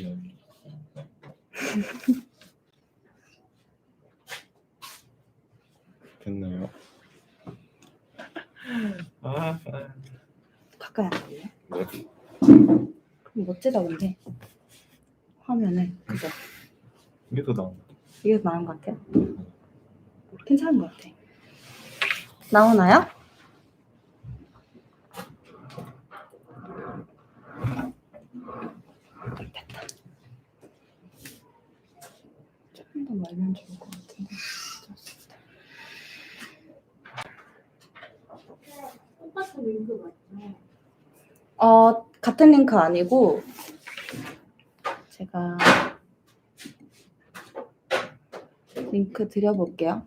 네. 됐나요? 가까이 안 나오네. 네. 그럼 멋지다 근데 화면을 그죠? 이게 더 나은 것 이게 나은 것 같아요. 괜찮은 것 같아. 나오나요? 됐다. 조금 더 멀면 좋을 것 같은데. 똑같은 링크 맞죠? 같은 링크 아니고 제가 링크 드려볼게요.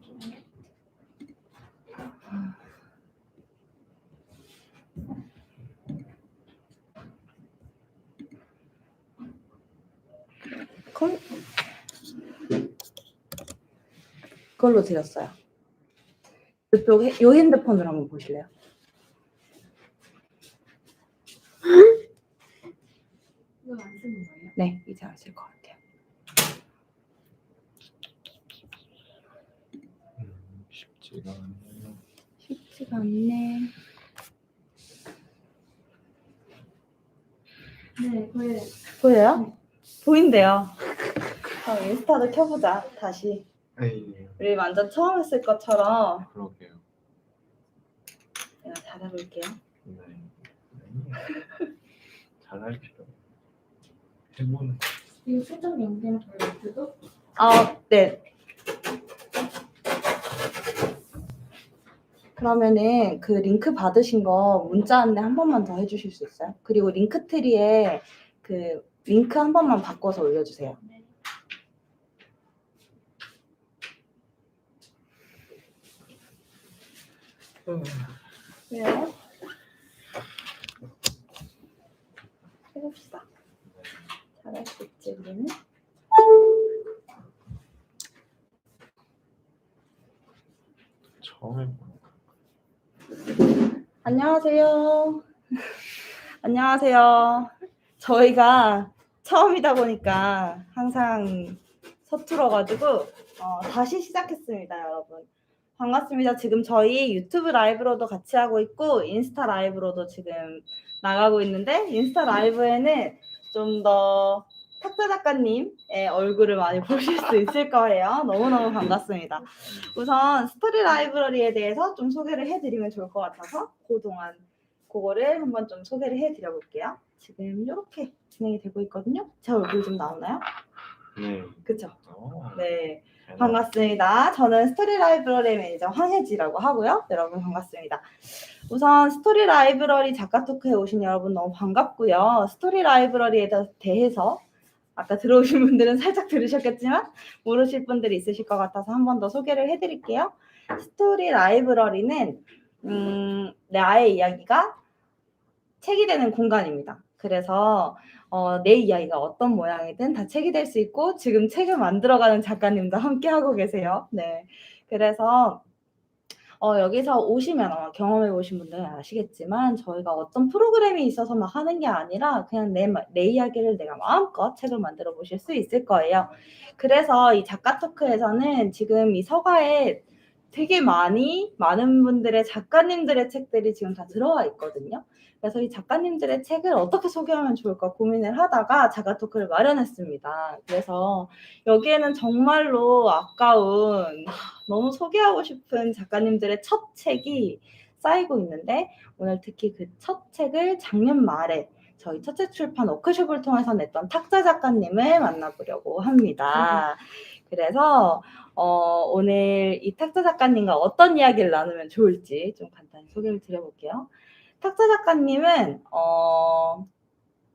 그걸로 드렸어요. 이쪽 요 핸드폰으로 한번 보실래요? 이거 안 쓰는 거예요? 네, 이제 아실 것 같아요. 쉽지가 않네요. 쉽지가 않네. 네, 그래. 보여요? 보인대요. 그럼 인스타도 켜보자, 다시. 에이, 우리 완전 처음 했을 것처럼 그러게요. 제가 잘해볼게요. 네. 잘할 필요. 해보는. 이거 수정 연결 링크도? 네. 그러면은 그 링크 받으신 거 문자 안내 한 번만 더 해주실 수 있어요? 그리고 링크트리에 그 링크 한 번만 바꿔서 올려주세요. 왜요? 해봅시다. 잘할 수 있지 우리는? 처음 해보는 거. 안녕하세요. 안녕하세요. 저희가 처음이다 보니까 항상 서툴어가지고 다시 시작했습니다, 여러분. 반갑습니다. 지금 저희 유튜브 라이브로도 같이 하고 있고 인스타 라이브로도 지금 나가고 있는데 인스타 라이브에는 좀 더 탁자 작가님의 얼굴을 많이 보실 수 있을 거예요. 너무너무 반갑습니다. 우선 스토리 라이브러리에 대해서 좀 소개를 해드리면 좋을 것 같아서 그동안 그거를 한번 좀 소개를 해드려 볼게요. 지금 이렇게 진행이 되고 있거든요. 제 얼굴 좀 나오나요? 네. 그쵸? 어, 네. 반갑습니다. 저는 스토리 라이브러리 매니저 황혜지라고 하고요. 여러분 반갑습니다. 우선 스토리 라이브러리 작가 토크에 오신 여러분 너무 반갑고요. 스토리 라이브러리에 대해서 아까 들어오신 분들은 살짝 들으셨겠지만 모르실 분들이 있으실 것 같아서 한 번 더 소개를 해드릴게요. 스토리 라이브러리는 나의 이야기가 책이 되는 공간입니다. 그래서 내 이야기가 어떤 모양이든 다 책이 될 수 있고 지금 책을 만들어가는 작가님도 함께 하고 계세요. 네, 그래서 여기서 오시면 아마 경험해 보신 분들은 아시겠지만 저희가 어떤 프로그램이 있어서 막 하는 게 아니라 그냥 내 이야기를 내가 마음껏 책을 만들어 보실 수 있을 거예요. 그래서 이 작가 토크에서는 지금 이 서가에 되게 많은 분들의 작가님들의 책들이 지금 다 들어와 있거든요. 그래서 이 작가님들의 책을 어떻게 소개하면 좋을까 고민을 하다가 작가 토크를 마련했습니다. 그래서 여기에는 정말로 아까운 너무 소개하고 싶은 작가님들의 첫 책이 쌓이고 있는데 오늘 특히 그 첫 책을 작년 말에 저희 첫책 출판 워크숍을 통해서 냈던 탁자 작가님을 만나보려고 합니다. 그래서 오늘 이 탁자 작가님과 어떤 이야기를 나누면 좋을지 좀 간단히 소개를 드려볼게요. 탁자 작가님은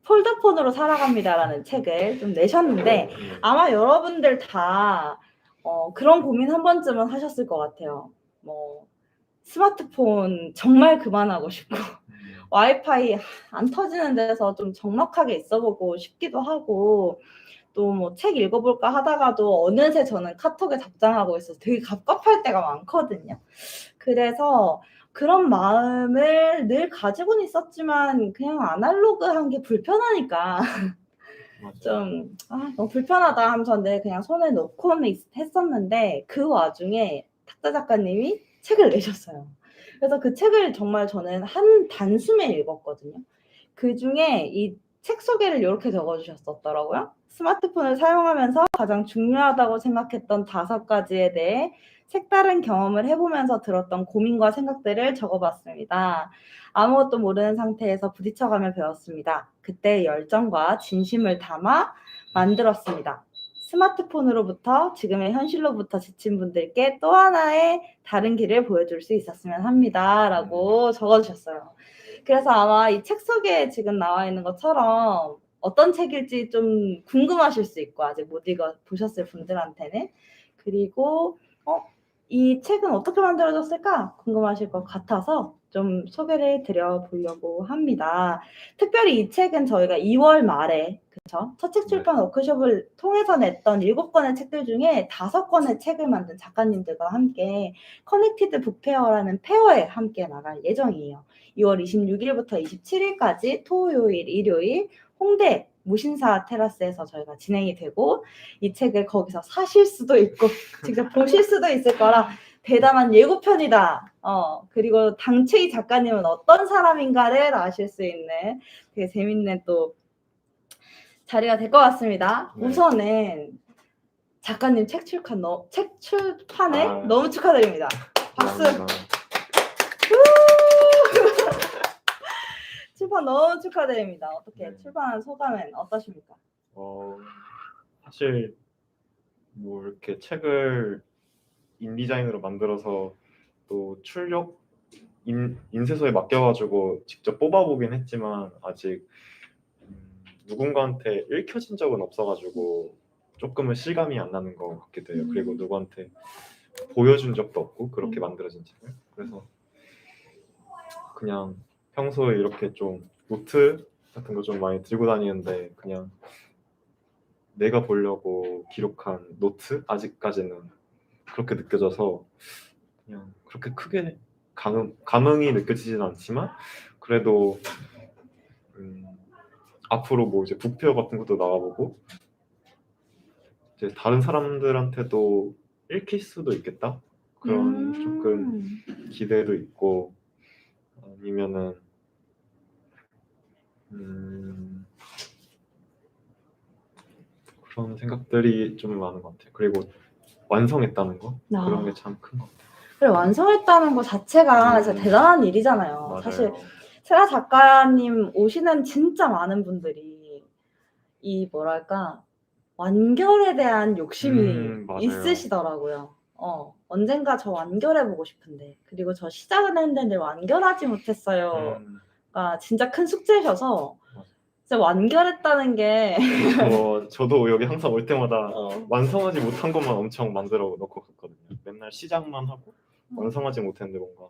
폴더폰으로 살아갑니다라는 책을 좀 내셨는데 아마 여러분들 다 그런 고민 한 번쯤은 하셨을 것 같아요. 뭐 스마트폰 정말 그만하고 싶고 와이파이 안 터지는 데서 좀 적막하게 있어보고 싶기도 하고 또 뭐 책 읽어볼까 하다가도 어느새 저는 카톡에 답장하고 있어서 되게 갑갑할 때가 많거든요. 그래서 그런 마음을 늘 가지고는 있었지만 그냥 아날로그한 게 불편하니까 맞아요. 좀 너무 불편하다 하면서 내 그냥 손에 놓고는 했었는데 그 와중에 탁자 작가님이 책을 내셨어요. 그래서 그 책을 정말 저는 한 단숨에 읽었거든요. 그중에 이 책 소개를 이렇게 적어주셨었더라고요. 스마트폰을 사용하면서 가장 중요하다고 생각했던 5가지에 대해 색다른 경험을 해보면서 들었던 고민과 생각들을 적어봤습니다. 아무것도 모르는 상태에서 부딪혀가며 배웠습니다. 그때의 열정과 진심을 담아 만들었습니다. 스마트폰으로부터 지금의 현실로부터 지친 분들께 또 하나의 다른 길을 보여줄 수 있었으면 합니다. 라고 적어주셨어요. 그래서 아마 이 책 속에 지금 나와 있는 것처럼 어떤 책일지 좀 궁금하실 수 있고 아직 못 읽어 보셨을 분들한테는 그리고 이 책은 어떻게 만들어졌을까 궁금하실 것 같아서 좀 소개를 드려보려고 합니다. 특별히 이 책은 저희가 2월 말에 그쵸? 첫책 출판 워크숍을 통해서 냈던 7권의 책들 중에 5권의 책을 만든 작가님들과 함께 커넥티드 북페어라는 페어에 함께 나갈 예정이에요. 2월 26일부터 27일까지 토요일, 일요일 홍대 무신사 테라스에서 저희가 진행이 되고 이 책을 거기서 사실 수도 있고 직접 보실 수도 있을 거라 대담한 예고편이다. 그리고 당최이 작가님은 어떤 사람인가를 아실 수 있는 되게 재밌는 또 자리가 될 것 같습니다. 네. 우선은 작가님 책 출판을 너무 축하드립니다. 박수! 감사합니다. 출판 너무 축하드립니다. 어떻게 네. 출판한 소감은 어떠십니까? 사실 뭐 이렇게 책을 인디자인으로 만들어서 또 출력 인쇄소에 맡겨가지고 직접 뽑아보긴 했지만 아직 누군가한테 읽혀진 적은 없어가지고 조금은 실감이 안 나는 것 같기도 해요. 그리고 누구한테 보여준 적도 없고 그렇게 만들어진 책을. 그래서 그냥 평소에 이렇게 좀 노트 같은 거 좀 많이 들고 다니는데 그냥 내가 보려고 기록한 노트? 아직까지는 그렇게 느껴져서 그냥 그렇게 크게 감흥이 느껴지진 않지만 그래도 앞으로 뭐 이제 북페어 같은 것도 나와보고 이제 다른 사람들한테도 읽힐 수도 있겠다 그런 조금 기대도 있고 아니면은 그런 생각들이 좀 많은 것 같아요. 그리고 완성했다는 거 그런 게 참 큰 것 같아요. 그래 완성했다는 것 자체가 진짜 대단한 일이잖아요. 맞아요. 사실 세라 작가님 오시는 진짜 많은 분들이 이 뭐랄까 완결에 대한 욕심이 맞아요. 있으시더라고요. 언젠가 저 완결해보고 싶은데 그리고 저 시작은 했는데 완결하지 못했어요. 가 진짜 큰 숙제셔서 진짜 완결했다는 게 저도 여기 항상 올 때마다 완성하지 못한 것만 엄청 만들어 놓고 갔거든요. 맨날 시작만 하고 완성하지 못했는데 뭔가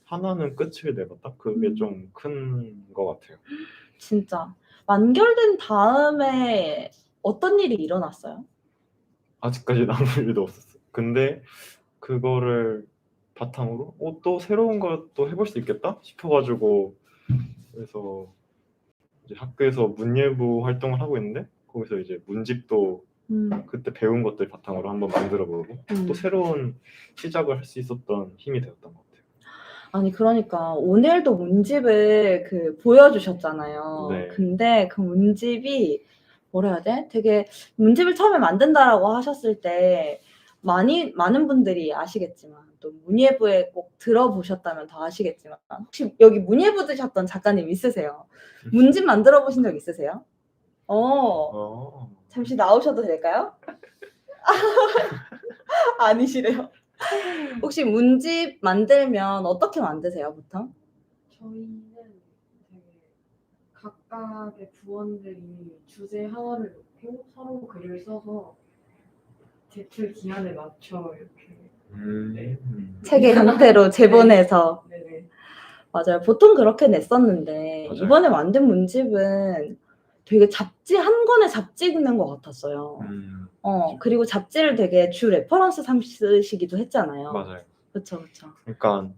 하나는 끝을 내봤다? 그게 좀 큰 것 같아요. 진짜 완결된 다음에 어떤 일이 일어났어요? 아직까지는 아무 일도 없었어요. 근데 그거를 바탕으로 또 새로운 것도 해볼 수 있겠다 싶어가지고 그래서 이제 학교에서 문예부 활동을 하고 있는데 거기서 이제 문집도 그때 배운 것들 바탕으로 한번 만들어보고 또 새로운 시작을 할 수 있었던 힘이 되었던 것 같아요. 아니 그러니까 오늘도 문집을 보여주셨잖아요. 네. 근데 그 문집이 뭐라 해야 돼? 되게 문집을 처음에 만든다라고 하셨을 때 많은 분들이 아시겠지만 또 문예부에 꼭 들어보셨다면 더 아시겠지만 혹시 여기 문예부 드셨던 작가님 있으세요? 문집 만들어 보신 적 있으세요? 잠시 나오셔도 될까요? 아니시래요. 혹시 문집 만들면 어떻게 만드세요, 보통? 저희는 되게 각각의 부원들이 주제 하나를 놓고 서로 글을 써서 제출 기한에 맞춰 이렇게 책의 형태로 제본해서. 네네. 맞아요. 보통 그렇게 냈었는데 맞아요. 이번에 만든 문집은 되게 잡지 한 권의 잡지 읽는 것 같았어요. 그리고 잡지를 되게 주 레퍼런스 삼으시기도 했잖아요. 맞아요. 그렇죠. 그러니까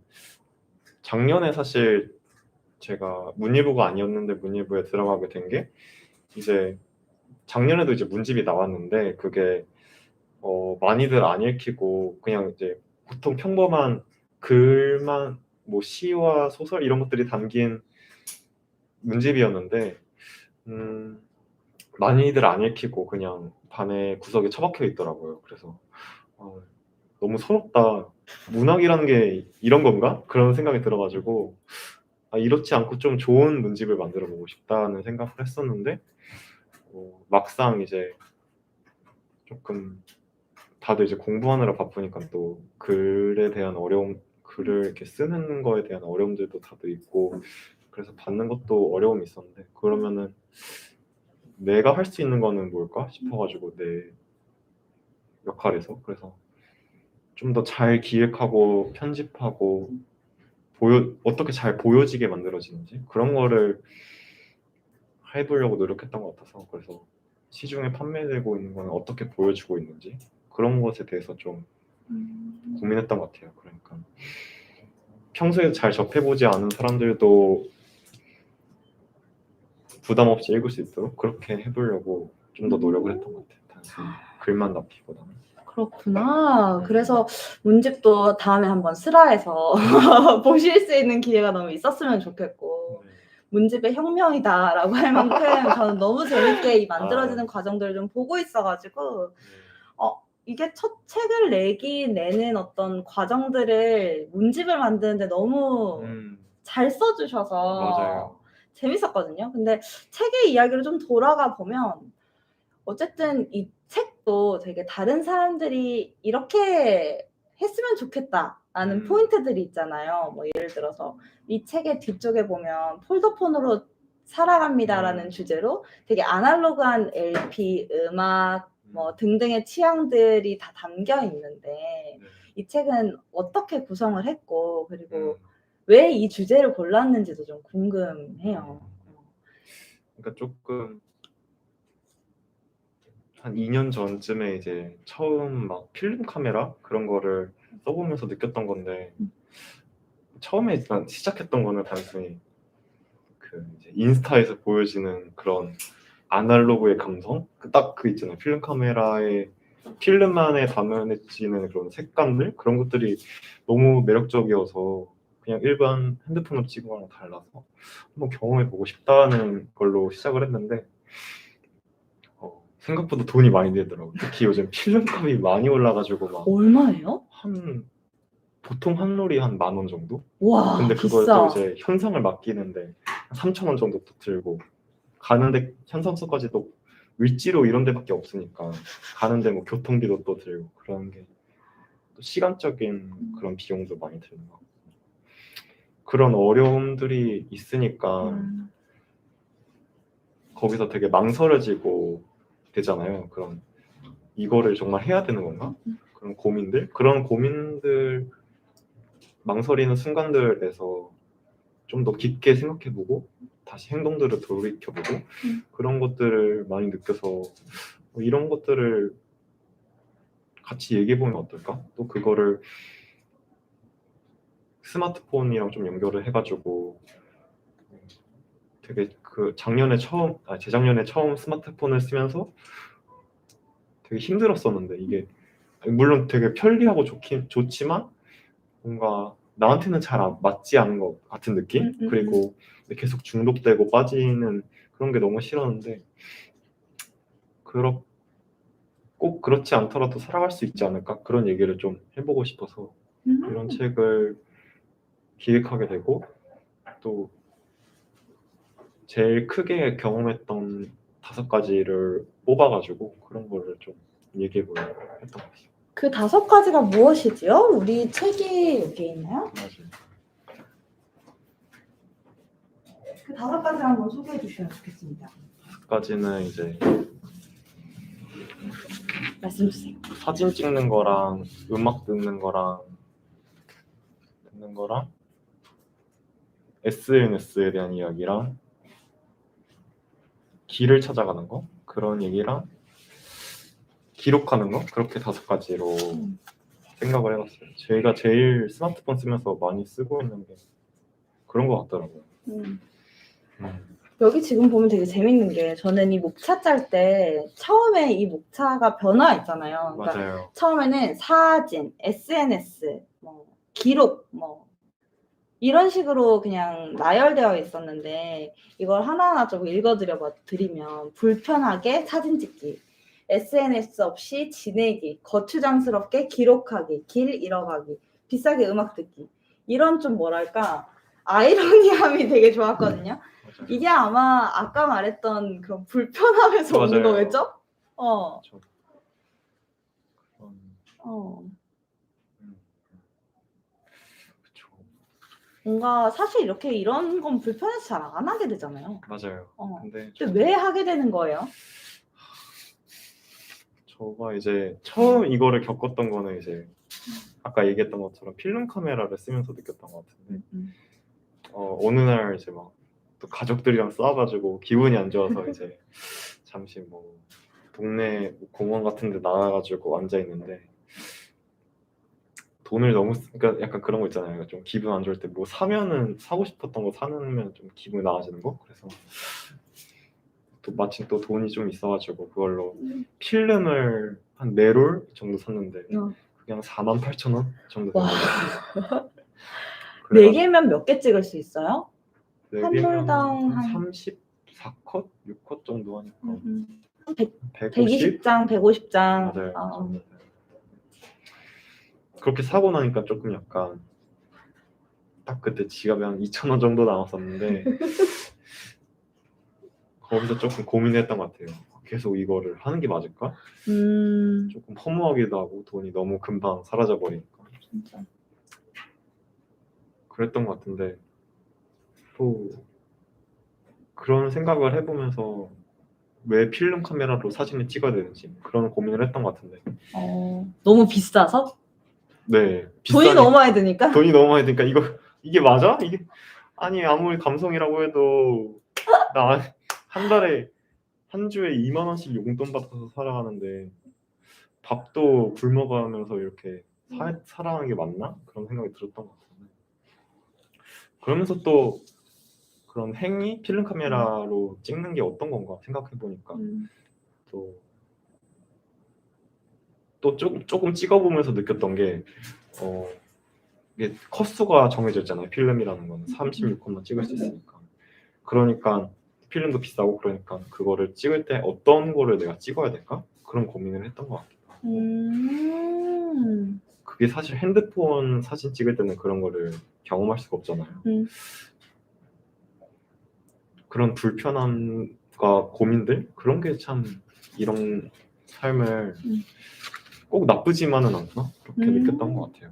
작년에 사실 제가 문예부가 아니었는데 문예부에 들어가게 된 게 이제 작년에도 이제 문집이 나왔는데 그게 많이들 안 읽히고 그냥 이제 보통 평범한 글만 뭐 시와 소설 이런 것들이 담긴 문집이었는데 많이들 안 읽히고 그냥 반에 구석에 처박혀 있더라고요. 그래서 너무 서럽다. 문학이라는 게 이런 건가? 그런 생각이 들어가지고 이렇지 않고 좀 좋은 문집을 만들어 보고 싶다는 생각을 했었는데 막상 이제 조금 다들 이제 공부하느라 바쁘니까 또 글에 대한 어려움, 글을 이렇게 쓰는 거에 대한 어려움들도 다들 있고 그래서 받는 것도 어려움이 있었는데 그러면은 내가 할 수 있는 거는 뭘까 싶어가지고 내 역할에서 그래서 좀 더 잘 기획하고 편집하고 어떻게 잘 보여지게 만들어지는지 그런 거를 해보려고 노력했던 것 같아서 그래서 시중에 판매되고 있는 거는 어떻게 보여주고 있는지 그런 것에 대해서 좀 고민했던 것 같아요. 그러니까 평소에 잘 접해보지 않은 사람들도 부담 없이 읽을 수 있도록 그렇게 해보려고 좀 더 노력을 했던 것 같아요. 단순히 글만 넣기보다는. 그렇구나. 그래서 문집도 다음에 한번 슬라에서 보실 수 있는 기회가 너무 있었으면 좋겠고 문집의 혁명이다라고 할 만큼 저는 너무 재밌게 이 만들어지는 과정들을 좀 보고 있어가지고 이게 첫 책을 내는 어떤 과정들을 문집을 만드는데 너무 잘 써주셔서 맞아요. 재밌었거든요. 근데 책의 이야기로 좀 돌아가 보면 어쨌든 이 책도 되게 다른 사람들이 이렇게 했으면 좋겠다라는 포인트들이 있잖아요. 뭐 예를 들어서 이 책의 뒤쪽에 보면 폴더폰으로 살아갑니다라는 주제로 되게 아날로그한 LP, 음악 뭐 등등의 취향들이 다 담겨 있는데 이 책은 어떻게 구성을 했고 그리고 왜 이 주제를 골랐는지도 좀 궁금해요. 그러니까 조금 한 2년 전쯤에 이제 처음 막 필름 카메라 그런 거를 써보면서 느꼈던 건데 처음에 일단 시작했던 거는 단순히 그 이제 인스타에서 보여지는 그런 아날로그의 감성 딱 그 있잖아요. 필름 카메라에 필름만에 담아내지는 그런 색감들 그런 것들이 너무 매력적이어서 그냥 일반 핸드폰으로 찍은 거랑 달라서 한번 경험해보고 싶다는 걸로 시작을 했는데 생각보다 돈이 많이 들더라고요. 특히 요즘 필름값이 많이 올라가지고 막 얼마예요? 보통 한 롤이 한 10,000원 정도? 와, 근데 그걸 비싸. 또 이제 현상을 맡기는데 3,000원 정도 또 들고 가는데 현상소까지 또 을지로 이런 데밖에 없으니까 가는데 뭐 교통비도 또 들고 그런 게 또 시간적인 그런 비용도 많이 드는 거 그런 어려움들이 있으니까 거기서 되게 망설여지고 되잖아요. 그런 이거를 정말 해야 되는 건가? 그런 고민들 망설이는 순간들에서 좀 더 깊게 생각해보고 다시 행동들을 돌이켜보고 그런 것들을 많이 느껴서 이런 것들을 같이 얘기해보면 어떨까? 또 그거를 스마트폰이랑 좀 연결을 해가지고 되게 재작년에 처음 스마트폰을 쓰면서 되게 힘들었었는데 이게 물론 되게 편리하고 좋지만 뭔가 나한테는 잘 맞지 않은 것 같은 느낌? 그리고 계속 중독되고 빠지는 그런 게 너무 싫었는데 꼭 그렇지 않더라도 살아갈 수 있지 않을까? 그런 얘기를 좀 해보고 싶어서 이런 책을 기획하게 되고 또 제일 크게 경험했던 5가지를 뽑아가지고 그런 거를 좀 얘기해보려고 했던 것 같아요. 그 5가지가 무엇이지요? 우리 책이 여기 있나요? 맞아요. 그 5가지 한번 소개해 주시면 좋겠습니다. 5가지는 이제 말씀 주세요. 사진 찍는 거랑 음악 듣는 거랑 SNS에 대한 이야기랑 길을 찾아가는 거 그런 얘기랑 기록하는 거 그렇게 5가지로 생각을 해봤어요. 제가 제일 스마트폰 쓰면서 많이 쓰고 있는 게 그런 것 같더라고요. 여기 지금 보면 되게 재밌는 게 저는 이 목차 짤 때 처음에 이 목차가 변화했잖아요. 그러니까 맞아요. 처음에는 사진, SNS, 뭐 기록, 뭐 이런 식으로 그냥 나열되어 있었는데 이걸 하나하나 좀 읽어드리면 불편하게 사진 찍기, SNS 없이 지내기, 거추장스럽게 기록하기, 길 잃어가기, 비싸게 음악 듣기 이런 좀 뭐랄까 아이러니함이 되게 좋았거든요. 맞아요. 이게 아마 아까 말했던 그런 불편함에서 오는 맞아요. 거겠죠? 어. 저 그런 어. 그쵸. 뭔가 사실 이렇게 이런 건 불편해서 잘 안 하게 되잖아요. 맞아요. 어. 근데 근데 왜 하게 되는 거예요? 저가 이제 처음 이거를 겪었던 거는 이제 아까 얘기했던 것처럼 필름 카메라를 쓰면서 느꼈던 것 같은데 어느 날 이제 막 또 가족들이랑 싸워가지고 기분이 안 좋아서 이제 잠시 뭐 동네 공원 같은 데 나가가지고 앉아 있는데 돈을 너무 그러니까 약간 그런 거 있잖아요. 좀 기분 안 좋을 때 뭐 사면은 사고 싶었던 거 사면 좀 기분이 나아지는 거. 그래서 또 마침 또 돈이 좀 있어가지고 그걸로 필름을 한 4롤 정도 샀는데 그냥 48,000원 정도 와. 됐어요. 4개면 몇 개 찍을 수 있어요? 한 한 롤당 한 34컷? 6컷 정도 하니까 150? 120장, 150장. 맞아요. 그렇게 사고 나니까 조금 약간 딱 그때 지갑에 한 2,000원 정도 남았었는데 거기서 조금 고민했던 것 같아요. 계속 이거를 하는 게 맞을까? 조금 허무하기도 하고 돈이 너무 금방 사라져 버리니까 진짜. 그랬던 것 같은데 또 그런 생각을 해보면서 왜 필름 카메라로 사진을 찍어야 되는지 그런 고민을 했던 것 같은데 너무 비싸서? 네 돈이 너무 많이 드니까? 돈이 너무 많이 드니까 이게 맞아? 이게 아니 아무리 감성이라고 해도 나 한 달에 한 주에 2만 원씩 용돈 받아서 살아가는데 밥도 굶어가면서 이렇게 살아가는 게 맞나? 그런 생각이 들었던 것 같은데 그러면서 또 그런 행위 필름 카메라로 찍는 게 어떤 건가 생각해 보니까 또 조금 찍어보면서 느꼈던 게 이게 컷수가 정해져 있잖아요. 필름이라는 건 36컷만 찍을 수 있으니까. 그러니까 필름도 비싸고 그러니까 그거를 찍을 때 어떤 거를 내가 찍어야 될까? 그런 고민을 했던 것 같아요. 그게 사실 핸드폰 사진 찍을 때는 그런 거를 경험할 수가 없잖아요. 그런 불편함과 고민들 그런 게 참 이런 삶을 꼭 나쁘지만은 않구나 그렇게 느꼈던 것 같아요.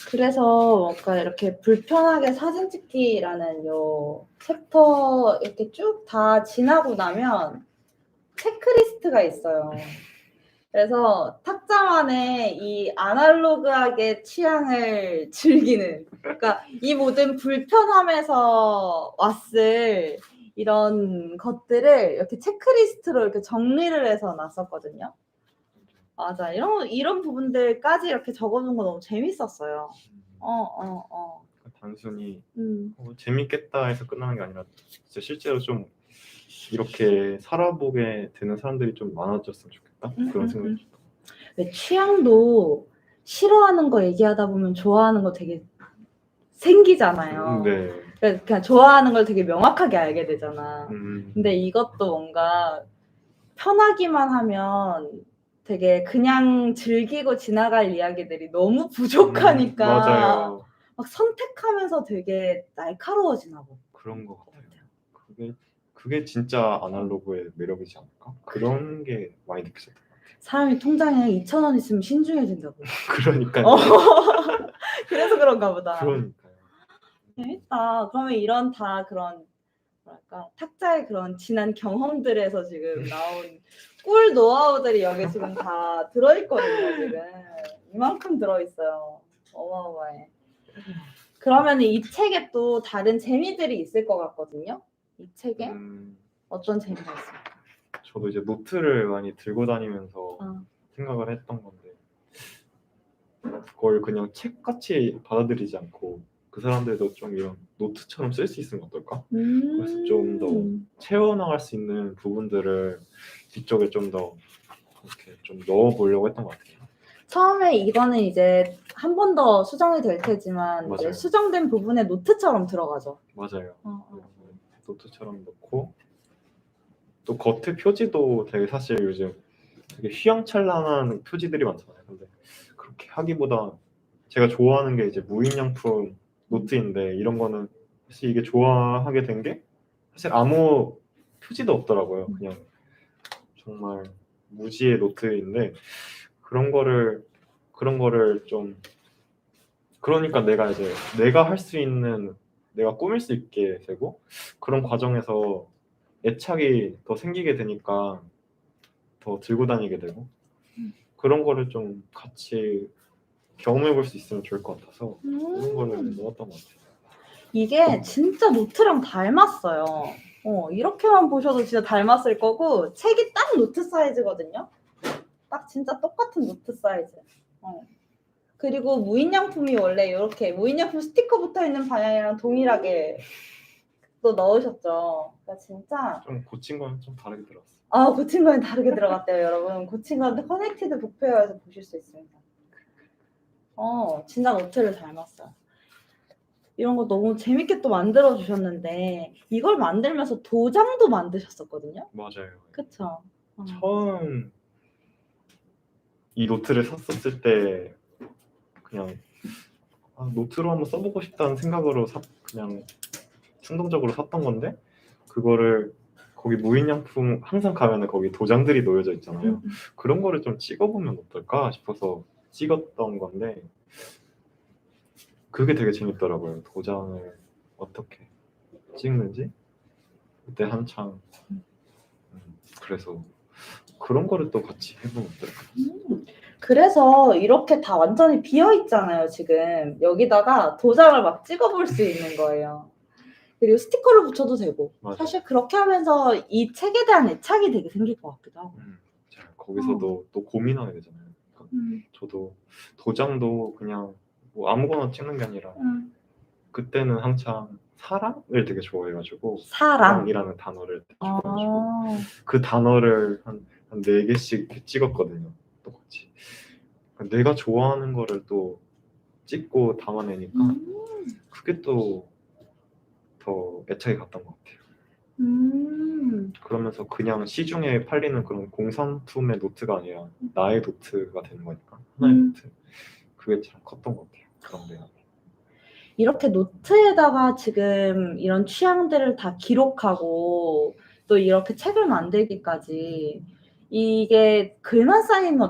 그래서 뭔가 이렇게 불편하게 사진 찍기라는 요 챕터 이렇게 쭉 다 지나고 나면 체크리스트가 있어요. 그래서 탁자만의 이 아날로그하게 취향을 즐기는 그러니까 이 모든 불편함에서 왔을 이런 것들을 이렇게 체크리스트로 이렇게 정리를 해서 놨었거든요. 맞아. 이런 부분들까지 이렇게 적어놓은 거 너무 재밌었어요. 단순히 재밌겠다 해서 끝나는 게 아니라 진짜 실제로 좀 이렇게 살아보게 되는 사람들이 좀 많아졌으면 좋겠다 그런 생각이 들어요. 왜 취향도 싫어하는 거 얘기하다 보면 좋아하는 거 되게 생기잖아요. 네. 그냥 좋아하는 걸 되게 명확하게 알게 되잖아. 근데 이것도 뭔가 편하기만 하면 되게 그냥 즐기고 지나갈 이야기들이 너무 부족하니까 맞아요. 막 선택하면서 되게 날카로워지나 봐. 그런 것 같아요. 그게 진짜 아날로그의 매력이지 않을까? 그런 게 많이 느껴졌던 것 같아요. 사람이 통장에 2,000원 있으면 신중해진다고. 그러니까요. 그래서 그런가 보다. 그러니까요. 재밌다. 그러면 이런 다 그런 뭐랄까 탁자의 그런 지난 경험들에서 지금 나온 꿀 노하우들이 여기 지금 다 들어있거든요. 지금 이만큼 들어있어요. 어마어마해. 그러면 이 책에 또 다른 재미들이 있을 것 같거든요. 이 책에 어떤 재미가 있을까? 저도 이제 노트를 많이 들고 다니면서 생각을 했던 건데 그걸 그냥 책같이 받아들이지 않고 그 사람들도 좀 이런 노트처럼 쓸 수 있으면 어떨까? 그래서 좀 더 채워나갈 수 있는 부분들을 뒤쪽에 좀 더 이렇게 좀 넣어보려고 했던 것 같아요. 처음에 이거는 이제 한 번 더 수정이 될 테지만 이제 맞아요. 수정된 부분에 노트처럼 들어가죠. 맞아요. 어. 그래서 노트처럼 넣고 또 겉에 표지도 되게 사실 요즘 되게 휘황찬란한 표지들이 많잖아요. 근데 그렇게 하기보다 제가 좋아하는 게 이제 무인양품 노트인데 이런 거는 사실 이게 좋아하게 된 게 사실 아무 표지도 없더라고요. 그냥 정말 무지의 노트인데 그런 거를 좀 그러니까 내가 이제 내가 할 수 있는 내가 꾸밀 수 있게 되고 그런 과정에서 애착이 더 생기게 되니까 더 들고 다니게 되고 그런 거를 좀 같이 경험해 볼 수 있으면 좋을 것 같아서 그런 거를 넣었던 것 같아요. 이게 진짜 노트랑 닮았어요. 이렇게만 보셔도 진짜 닮았을 거고 책이 딱 노트 사이즈거든요. 딱 진짜 똑같은 노트 사이즈. 그리고 무인양품이 원래 이렇게 무인양품 스티커 붙어 있는 방향이랑 동일하게 또 넣으셨죠. 그러니까 진짜 좀 고친 건 좀 다르게 들었어요. 고친 거는 다르게 들어갔대요, 여러분. 고친 거는 커넥티드 북페어에서 보실 수 있습니다. 진짜 노트를 닮았어요. 이런 거 너무 재밌게 또 만들어 주셨는데 이걸 만들면서 도장도 만드셨었거든요. 맞아요. 그쵸? 처음 이 노트를 샀었을 때 그냥 노트로 한번 써보고 싶다는 생각으로 그냥 충동적으로 샀던 건데 그거를 거기 무인양품 항상 가면은 거기 도장들이 놓여져 있잖아요. 그런 거를 좀 찍어보면 어떨까 싶어서 찍었던 건데 그게 되게 재밌더라고요. 도장을 어떻게 찍는지 그때 한창 그래서 그런 거를 또 같이 해보면 어떨까? 그래서 이렇게 다 완전히 비어 있잖아요, 지금. 여기다가 도장을 막 찍어볼 수 있는 거예요. 그리고 스티커를 붙여도 되고. 맞아요. 사실 그렇게 하면서 이 책에 대한 애착이 되게 생길 것 같기도 하고. 자, 거기서도 또 고민하게 되잖아요. 그러니까 저도 도장도 그냥 뭐 아무거나 찍는 게 아니라 그때는 한창 사랑을 되게 좋아해가지고 사랑이라는 단어를 좋아해가지고 그 단어를 한 4개씩 이렇게 찍었거든요. 똑같이. 그러니까 내가 좋아하는 거를 또 찍고 담아내니까 그게 또 더 애착이 갔던 것 같아요. 그러면서 그냥 시중에 팔리는 그런 공산품의 노트가 아니라 나의 노트가 되는 거니까 하나의 노트. 그게 참 컸던 것 같아요. 그런데 이렇게 노트에다가 지금 이런 취향들을 다 기록하고 또 이렇게 책을 만들기까지 이게 글만 쌓인 건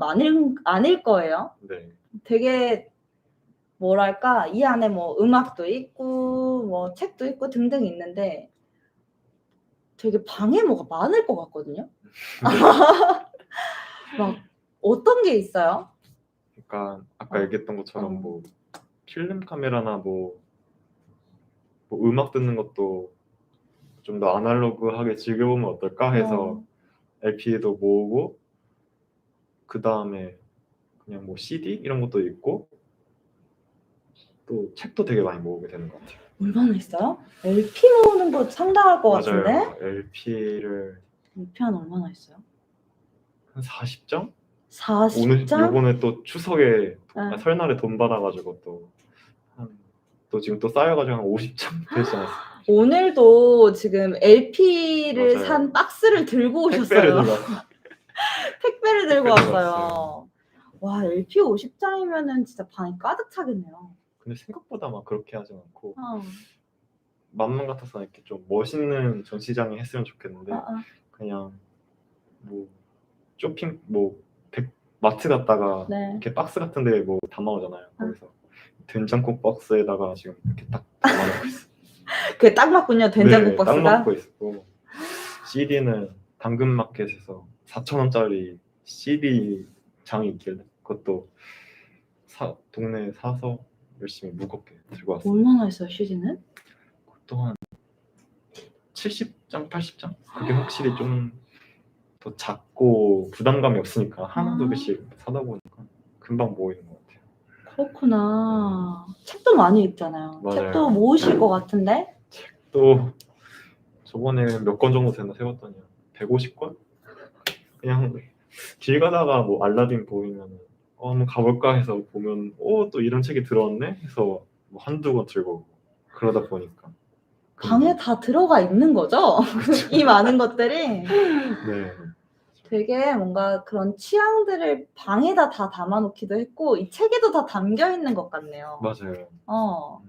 아닐 거예요. 네. 되게 뭐랄까 이 안에 뭐 음악도 있고 뭐 책도 있고 등등 있는데 되게 방에 뭐가 많을 것 같거든요. 막 어떤 게 있어요? 그러니까 아까 얘기했던 것처럼 뭐 필름 카메라나 뭐 음악 듣는 것도 좀 더 아날로그하게 즐겨보면 어떨까 해서 LP도 모으고 그 다음에 그냥 뭐 CD 이런 것도 있고 또 책도 되게 많이 모으게 되는 것 같아요. 얼마나 있어요? LP 모으는 거 상당할 것 맞아요. 같은데? LP를 LP 한 얼마나 있어요? 한 40장? 40장? 요번에 또 추석에 설날에 돈 받아가지고 또 지금 또 쌓여가지고 한 50장 되지 않았어요? 오늘도 지금 LP를 맞아요. 산 박스를 들고 택배를 오셨어요. 들고 왔어요. 택배를 들고 택배 들고 왔어요. 와, LP 50장이면은 진짜 방이 가득 차겠네요. 근데 생각보다 막 그렇게 하지 않고 맘만 같아서 이렇게 좀 멋있는 전시장에 했으면 좋겠는데 그냥 뭐 쇼핑 뭐 마트 갔다가 이렇게 박스 같은데 뭐 담아오잖아요. 거기서 된장국 박스에다가 지금 이렇게 딱 담아놓고 있어. 그게 딱 맞군요. 된장국 네, 박스가. 딱 맞고 있고 CD는 당근마켓에서 4,000원짜리 CD 장이 있길래 그것도 동네에 사서 열심히 무겁게 들고 왔어요. 얼마나 있어요, CD는? 그것도 한 70장, 80장? 그게 확실히 좀 더 작고 부담감이 없으니까 하나 두 개씩 사다 보니까 금방 모이는 것 같아요. 그렇구나. 책도 많이 읽잖아요. 맞아요. 책도 모으실 것 같은데? 또 저번에 몇 권 정도 됐나 세봤더니 150권? 그냥 길 가다가 뭐 알라딘 보이면 한번 가볼까 해서 보면 또 이런 책이 들어왔네 해서 뭐 한두 권 들고 오고 그러다 보니까 방에 다 들어가 있는 거죠? 이 많은 것들이 네 되게 뭔가 그런 취향들을 방에다 다 담아놓기도 했고 이 책에도 다 담겨 있는 것 같네요. 맞아요.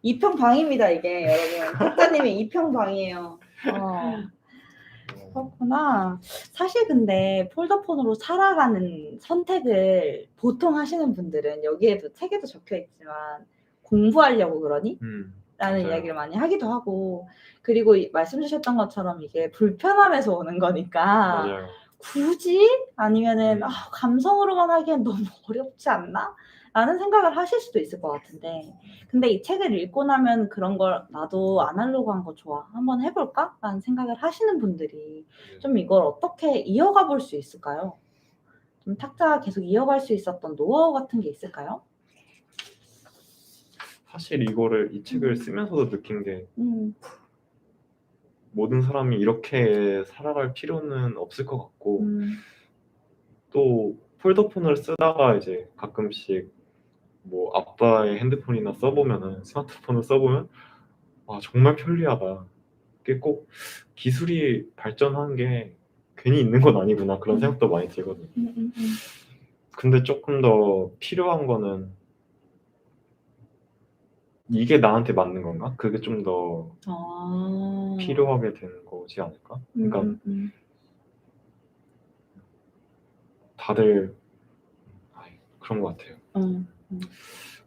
이평방입니다 이게 여러분. 작가님의 이평방이에요. 그렇구나. 사실 근데 폴더폰으로 살아가는 선택을 보통 하시는 분들은 여기에도 책에도 적혀 있지만 공부하려고 그러니? 라는 맞아요. 이야기를 많이 하기도 하고 그리고 말씀 주셨던 것처럼 이게 불편함에서 오는 거니까 맞아요. 굳이? 아니면은 감성으로만 하기엔 너무 어렵지 않나? 라는 생각을 하실 수도 있을 것 같은데 근데 이 책을 읽고 나면 그런 걸 나도 아날로그한 거 좋아. 한번 해볼까? 라는 생각을 하시는 분들이 좀 이걸 어떻게 이어가 볼 수 있을까요? 좀 탁자 계속 이어갈 수 있었던 노하우 같은 게 있을까요? 사실 이 책을 쓰면서도 느낀 게 음, 모든 사람이 이렇게 살아갈 필요는 없을 것 같고 또 폴더폰을 쓰다가 이제 가끔씩 뭐 아빠의 핸드폰이나 써보면은 스마트폰을 써보면 정말 편리하다. 그게 꼭 기술이 발전한 게 괜히 있는 건 아니구나 그런 생각도 많이 들거든요. 근데 조금 더 필요한 거는 이게 나한테 맞는 건가? 그게 좀 더 필요하게 되는 거지 않을까? 그러니까 다들 그런 것 같아요.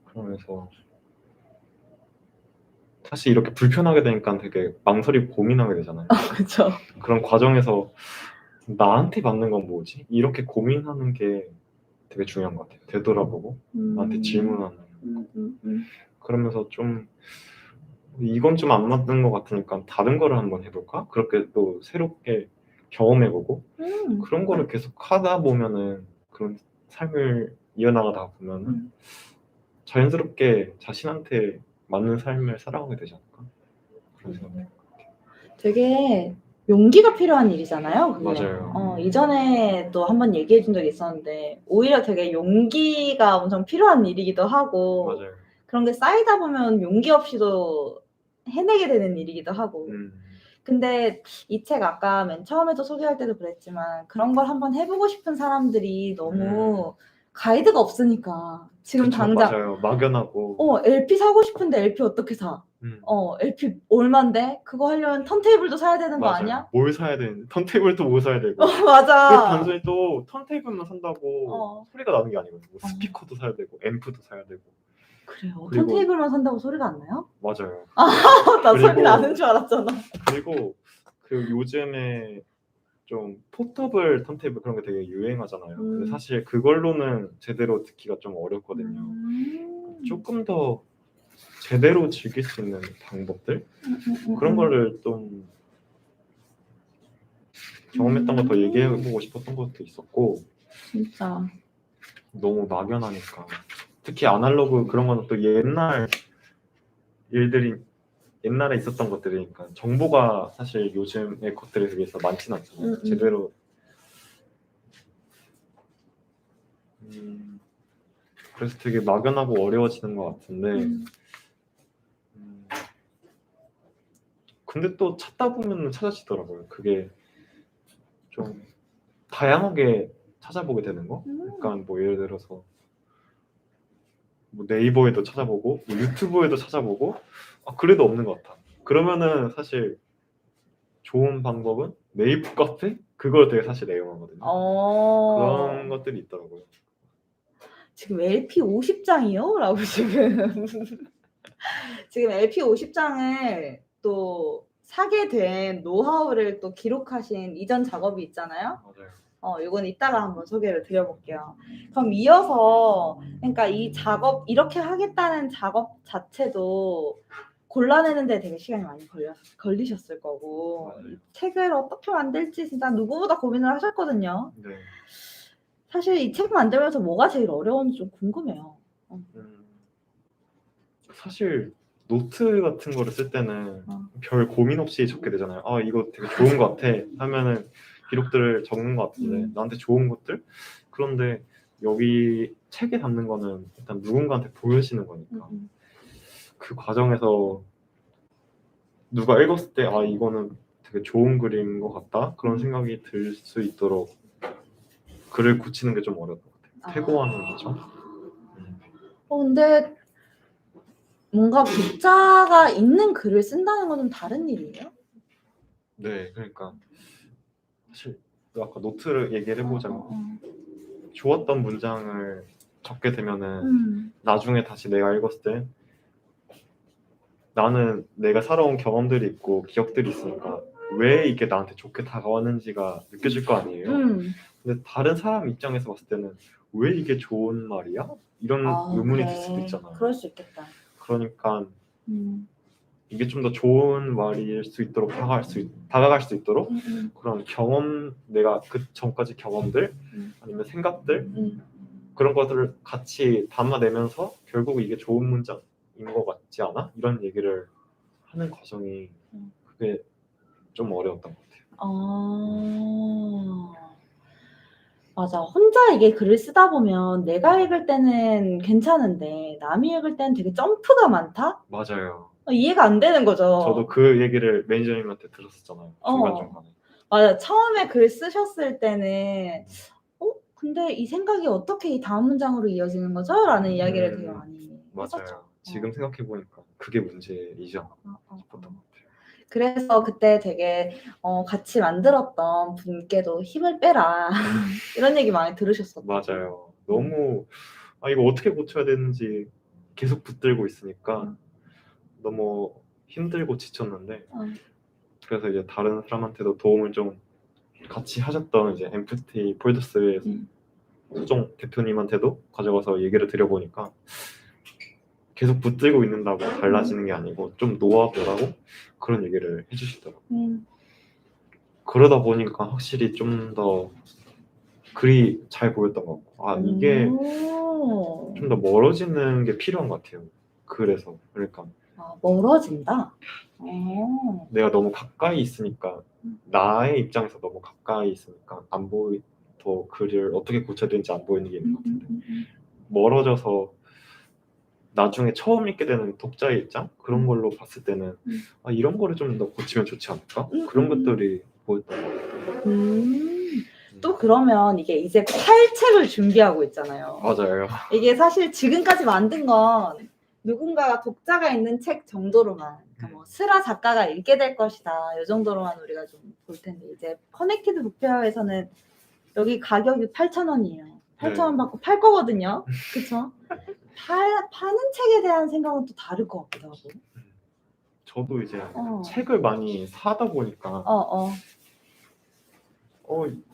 그러면서 사실 이렇게 불편하게 되니까 되게 망설이고 고민하게 되잖아요. 그렇죠. 그런 과정에서 나한테 맞는 건 뭐지? 이렇게 고민하는 게 되게 중요한 것 같아요. 되돌아보고 나한테 질문하는 거. 그러면서 좀 이건 좀 안 맞는 것 같으니까 다른 거를 한번 해볼까? 그렇게 또 새롭게 경험해보고 그런 거를 계속 하다 보면은 그런 삶을 이어나가다 보면은 자연스럽게 자신한테 맞는 삶을 살아가게 되지 않을까? 그런 생각이 되게 용기가 필요한 일이잖아요. 그게. 맞아요. 이전에 또 한번 얘기해 준 적이 있었는데 오히려 되게 용기가 엄청 필요한 일이기도 하고 맞아요. 그런 게 쌓이다 보면 용기 없이도 해내게 되는 일이기도 하고 근데 이 책 아까 맨 처음에도 소개할 때도 그랬지만 그런 걸 한번 해보고 싶은 사람들이 너무 가이드가 없으니까 지금 그쵸, 당장 맞아요. 막연하고 LP 사고 싶은데 LP 어떻게 사? LP 얼만데? 그거 하려면 턴테이블도 사야 되는 거 맞아요. 아니야? 뭘 사야 되는데 턴테이블도 못 사야 되고 맞아. 그리고 단순히 또 턴테이블만 산다고 소리가 나는 게 아니거든요. 뭐 스피커도 사야 되고 앰프도 사야 되고 그래요? 그리고- 턴테이블만 산다고 소리가 안 나요? 맞아요. 나 소리 그리고- 나는 줄 알았잖아. 그리고 그 요즘에 좀 포터블 턴테이블 그런 게 되게 유행하잖아요. 근데 사실 그걸로는 제대로 듣기가 좀 어렵거든요. 조금 더 제대로 즐길 수 있는 방법들 그런 거를 좀 경험했던 거 더 얘기해보고 싶었던 것도 있었고 진짜. 너무 막연하니까 특히 아날로그 그런 거는 또 옛날 일들이 옛날에 있었던 것들이니까 정보가 사실 요즘의 것들에 비해서 많진 않잖아요. 제대로 그래서 되게 막연하고 어려워지는 것 같은데 근데 또 찾다 보면 찾아지더라고요. 그게 좀 다양하게 찾아보게 되는 거? 약간 뭐 예를 들어서 뭐 네이버에도 찾아보고 뭐 유튜브에도 찾아보고 그래도 없는 것 같아. 그러면은 사실 좋은 방법은 네이버 카페? 그걸 되게 사실 애용하거든요. 그런 것들이 있더라고요. 지금 LP 50장이요? 라고 지금 지금 LP 50장을 또 사게 된 노하우를 또 기록하신 이전 작업이 있잖아요. 맞아요. 이건 이따가 한번 소개를 드려볼게요. 그럼 이어서 그러니까 이 작업 이렇게 하겠다는 작업 자체도 골라내는데 되게 시간이 많이 걸리셨을 거고 맞아요. 책을 어떻게 만들지 진짜 누구보다 고민을 하셨거든요. 네. 사실 이 책 만들면서 뭐가 제일 어려웠는지 좀 궁금해요. 사실 노트 같은 거를 쓸 때는 어. 별 고민 없이 적게 되잖아요. 아 이거 되게 좋은 것 같아 하면은 기록들을 적는 것 같은데 나한테 좋은 것들? 그런데 여기 책에 담는 거는 일단 누군가한테 보여지는 거니까 그 과정에서 누가 읽었을 때 아 이거는 되게 좋은 글인 것 같다 그런 생각이 들 수 있도록 글을 고치는 게 좀 어려운 것 같아요. 퇴고하는 거죠. 근데 뭔가 국자가 있는 글을 쓴다는 건 좀 다른 일이에요? 네, 그러니까 사실 아까 노트를 얘기를 해보자면 어. 좋았던 문장을 적게 되면은 음. 나중에 다시 내가 읽었을 때 나는 내가 살아온 경험들이 있고 기억들이 있으니까 왜 이게 나한테 좋게 다가왔는지가 느껴질 거 아니에요. 근데 다른 사람 입장에서 봤을 때는 왜 이게 좋은 말이야? 이런 의문이 들 수도 있잖아요. 그럴 수 있겠다. 그러니까 이게 좀 더 좋은 말일 수 있도록 다가갈 수 있도록 그런 경험, 내가 그 전까지 경험들 아니면 생각들 그런 것들을 같이 담아내면서 결국 이게 좋은 문장인 것 같지 않아? 이런 얘기를 하는 과정이 그게 좀 어려웠던 것 같아요. 맞아. 혼자 이게 글을 쓰다 보면 내가 읽을 때는 괜찮은데 남이 읽을 때는 되게 점프가 많다? 맞아요. 이해가 안 되는 거죠. 저도 그 얘기를 매니저님한테 들었었잖아요. 중간중간에. 맞아. 처음에 글 쓰셨을 때는 근데 이 생각이 어떻게 이 다음 문장으로 이어지는 거죠? 라는 이야기를 되게 많이 했었죠. 맞아요. 지금 생각해보니까 그게 문제이지 않나 싶었던 것 같아요. 그래서 그때 되게 같이 만들었던 분께도 힘을 빼라 이런 얘기 많이 들으셨었죠. 맞아요. 너무 이거 어떻게 고쳐야 되는지 계속 붙들고 있으니까 너무 힘들고 지쳤는데 그래서 이제 다른 사람한테도 도움을 좀 같이 하셨던 이제 MFT 폴더스의 수정 대표님한테도 가져가서 얘기를 드려보니까 계속 붙들고 있는다고 달라지는 게 아니고 좀 놓아보라고 그런 얘기를 해주시더라고요. 그러다 보니까 확실히 좀 더 글이 잘 보였던 것 같고 이게 좀 더 멀어지는 게 필요한 것 같아요. 그래서 그러니까 멀어진다? 내가 너무 가까이 있으니까 나의 입장에서 너무 가까이 있으니까 더 글을 어떻게 고쳐야 되는지 안 보이는 게 있는 것 같은데 멀어져서 나중에 처음 읽게 되는 독자의 입장 그런 걸로 봤을 때는 이런 거를 좀 더 고치면 좋지 않을까? 그런 것들이 보였던 것 같아요. 또 그러면 이게 이제 8책을 준비하고 있잖아요. 맞아요. 이게 사실 지금까지 만든 건 누군가가 독자가 있는 책 정도로만 그러니까 뭐 스라 작가가 읽게 될 것이다 이 정도로만 우리가 좀 볼 텐데 이제 커넥티드 북페어에서는 여기 가격이 8,000원이에요. 8,000원 받고 팔 거거든요. 그쵸? 파는 책에 대한 생각은 또 다를 것 같기도 하고. 저도 이제 책을 많이 사다 보니까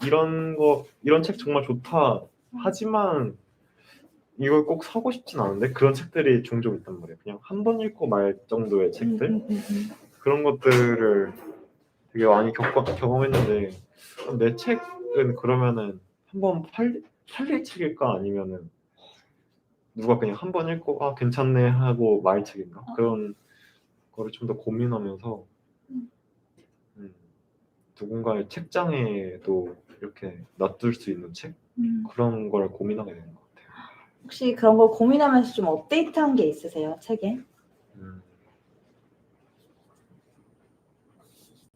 이런 책 정말 좋다 하지만 이걸 꼭 사고 싶진 않은데 그런 책들이 종종 있단 말이에요. 그냥 한 번 읽고 말 정도의 책들 그런 것들을 되게 많이 경험했는데 내 책은 그러면은 한번 팔릴 책일까 아니면은 누가 그냥 한 번 읽고 괜찮네 하고 말 책인가 그런 거를 좀 더 고민하면서 누군가의 책장에도 이렇게 놔둘 수 있는 책 그런 걸 고민하게 되는 것 같아요. 혹시 그런 걸 고민하면서 좀 업데이트한 게 있으세요? 책에?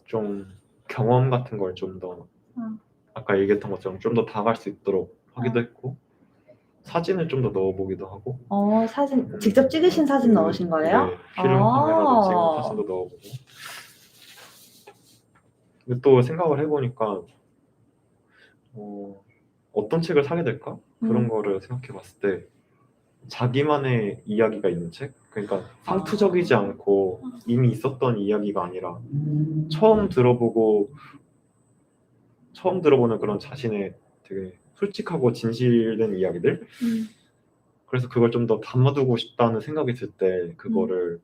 좀 경험 같은 걸 좀 더 아까 얘기했던 것처럼 좀 더 다가갈 수 있도록 하기도 했고 사진을 좀 더 넣어보기도 하고 사진 직접 찍으신 사진 넣으신 거예요? 네, 필름 카메라로 찍은 사진도 넣어보고 근데 또 생각을 해보니까 어떤 책을 사게 될까? 그런 거를 생각해 봤을 때 자기만의 이야기가 있는 책? 그러니까 상투적이지 않고 이미 있었던 이야기가 아니라 처음 들어보는 그런 자신의 되게 솔직하고 진실된 이야기들? 그래서 그걸 좀 더 담아두고 싶다는 생각이 들 때 그거를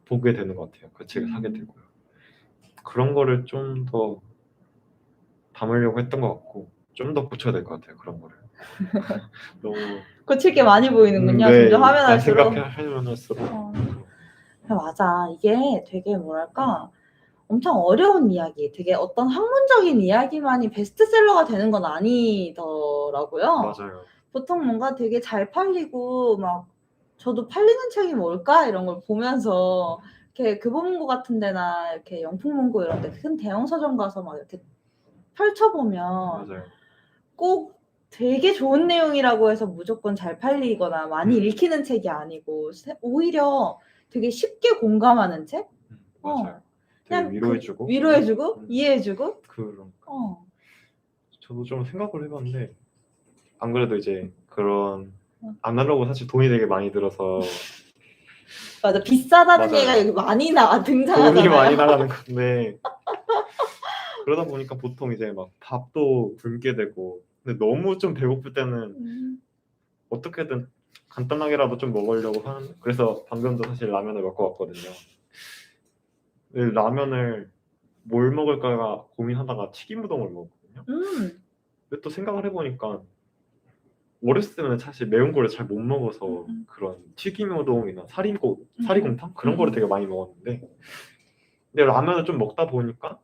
보게 되는 것 같아요. 그 책을 사게 되고요. 그런 거를 좀 더 담으려고 했던 것 같고 좀 더 고쳐야 될 것 같아요. 그런 거를. 너무 고칠 게 많이 보이는군요. 네, 점점 하면 할수록. 생각하면 할수록 어. 맞아. 이게 되게 뭐랄까 엄청 어려운 이야기, 되게 어떤 학문적인 이야기만이 베스트셀러가 되는 건 아니더라고요. 맞아요. 보통 뭔가 되게 잘 팔리고 막 저도 팔리는 책이 뭘까 이런 걸 보면서 이렇게 교보문고 같은 데나 이렇게 영풍문고 이런 데 큰 대형 서점 가서 막 이렇게 펼쳐보면 맞아요. 꼭 되게 좋은 내용이라고 해서 무조건 잘 팔리거나 많이 읽히는 책이 아니고 오히려 되게 쉽게 공감하는 책? 맞아요. 그냥 되게 위로해주고 위로해주고 이해해주고 그런. 어. 저도 좀 생각을 해봤는데 안 그래도 이제 그런 어. 아날로그 사실 돈이 되게 많이 들어서 맞아, 비싸다는 맞아요. 얘기가 여기 많이 돈이 등장하잖아요. 많이 나가는 건데 그러다 보니까 보통 이제 막 밥도 굶게 되고 근데 너무 좀 배고플 때는 어떻게든 간단하게라도 좀 먹으려고 하는데 그래서 방금도 사실 라면을 먹고 왔거든요. 근데 라면을 뭘 먹을까 고민하다가 튀김 우동을 먹었거든요. 근데 또 생각을 해보니까 어렸을 때는 사실 매운 거를 잘 못 먹어서 그런 튀김 우동이나 사리곰탕 그런 거를 되게 많이 먹었는데 근데 라면을 좀 먹다 보니까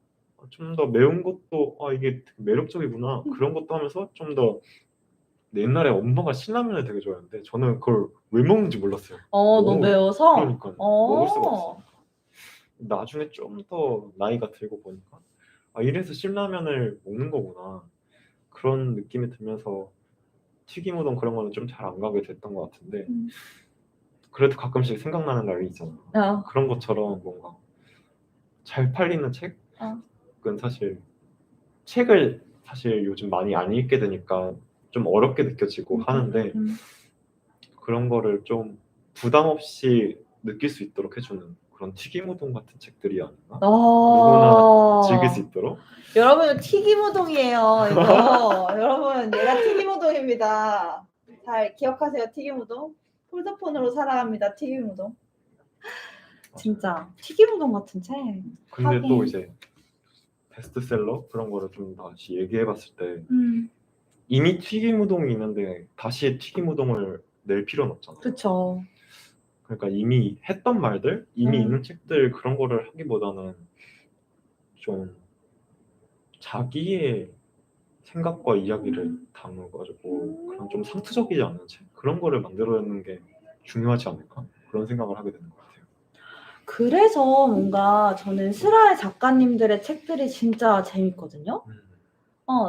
좀 더 매운 것도 이게 되게 매력적이구나 그런 것도 하면서 좀 더 옛날에 엄마가 신라면을 되게 좋아했는데 저는 그걸 왜 먹는지 몰랐어요. 너무 매워서? 그러니까 먹을 수가 없어. 나중에 좀 더 나이가 들고 보니까 이래서 신라면을 먹는 거구나 그런 느낌이 들면서 튀김 우동 그런 거는 좀 잘 안 가게 됐던 것 같은데 그래도 가끔씩 생각나는 날이 있잖아. 그런 것처럼 뭔가 잘 팔리는 책은 사실 책을 사실 요즘 많이 안 읽게 되니까 좀 어렵게 느껴지고 하는데 그런 거를 좀 부담 없이 느낄 수 있도록 해주는 그런 튀김 우동 같은 책들이 아닌가? 누구나 즐길 수 있도록. 여러분 튀김 우동이에요 이거. 여러분 얘가 튀김 우동입니다. 잘 기억하세요. 튀김 우동. 폴더폰으로 살아갑니다. 튀김 우동. 진짜 튀김 우동 같은 책. 근데 하긴. 또 이제 베스트셀러 그런 거를 좀 다시 얘기해봤을 때 이미 튀김 우동이 있는데 다시 튀김 우동을 낼 필요는 없잖아요. 그쵸. 그러니까 이미 했던 말들, 이미 있는 책들 그런 거를 하기보다는 좀 자기의 생각과 이야기를 담아가지고 그런 좀 상투적이지 않은 책 그런 거를 만들어내는 게 중요하지 않을까 그런 생각을 하게 되는 것 같아요. 그래서 뭔가 저는 슬아의 작가님들의 책들이 진짜 재밌거든요.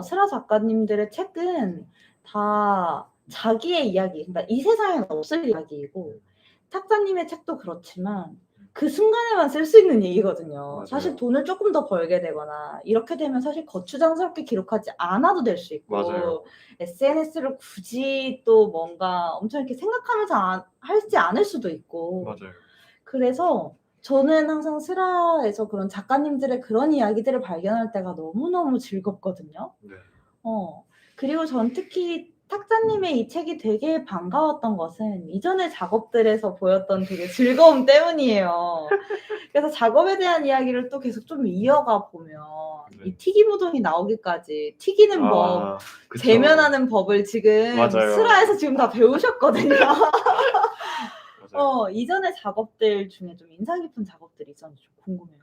슬아 작가님들의 책은 다 자기의 이야기, 그러니까 이 세상에는 없을 이야기이고 탁자님의 책도 그렇지만 그 순간에만 쓸 수 있는 얘기거든요. 맞아요. 사실 돈을 조금 더 벌게 되거나 이렇게 되면 사실 거추장스럽게 기록하지 않아도 될 수 있고 맞아요. SNS를 굳이 또 뭔가 엄청 이렇게 생각하면서 하지 않을 수도 있고 맞아요. 그래서 저는 항상 슬아에서 그런 작가님들의 그런 이야기들을 발견할 때가 너무너무 즐겁거든요. 네. 그리고 전 특히 탁자님의 이 책이 되게 반가웠던 것은 이전의 작업들에서 보였던 되게 즐거움 때문이에요. 그래서 작업에 대한 이야기를 또 계속 좀 이어가 보면 이 튀김 우동이 나오기까지 튀기는 법, 그쵸. 재면하는 법을 지금 맞아요. 슬아에서 지금 다 배우셨거든요. 맞아요. 이전의 작업들 중에 좀 인상 깊은 작업들이 있었는지 좀 궁금해요.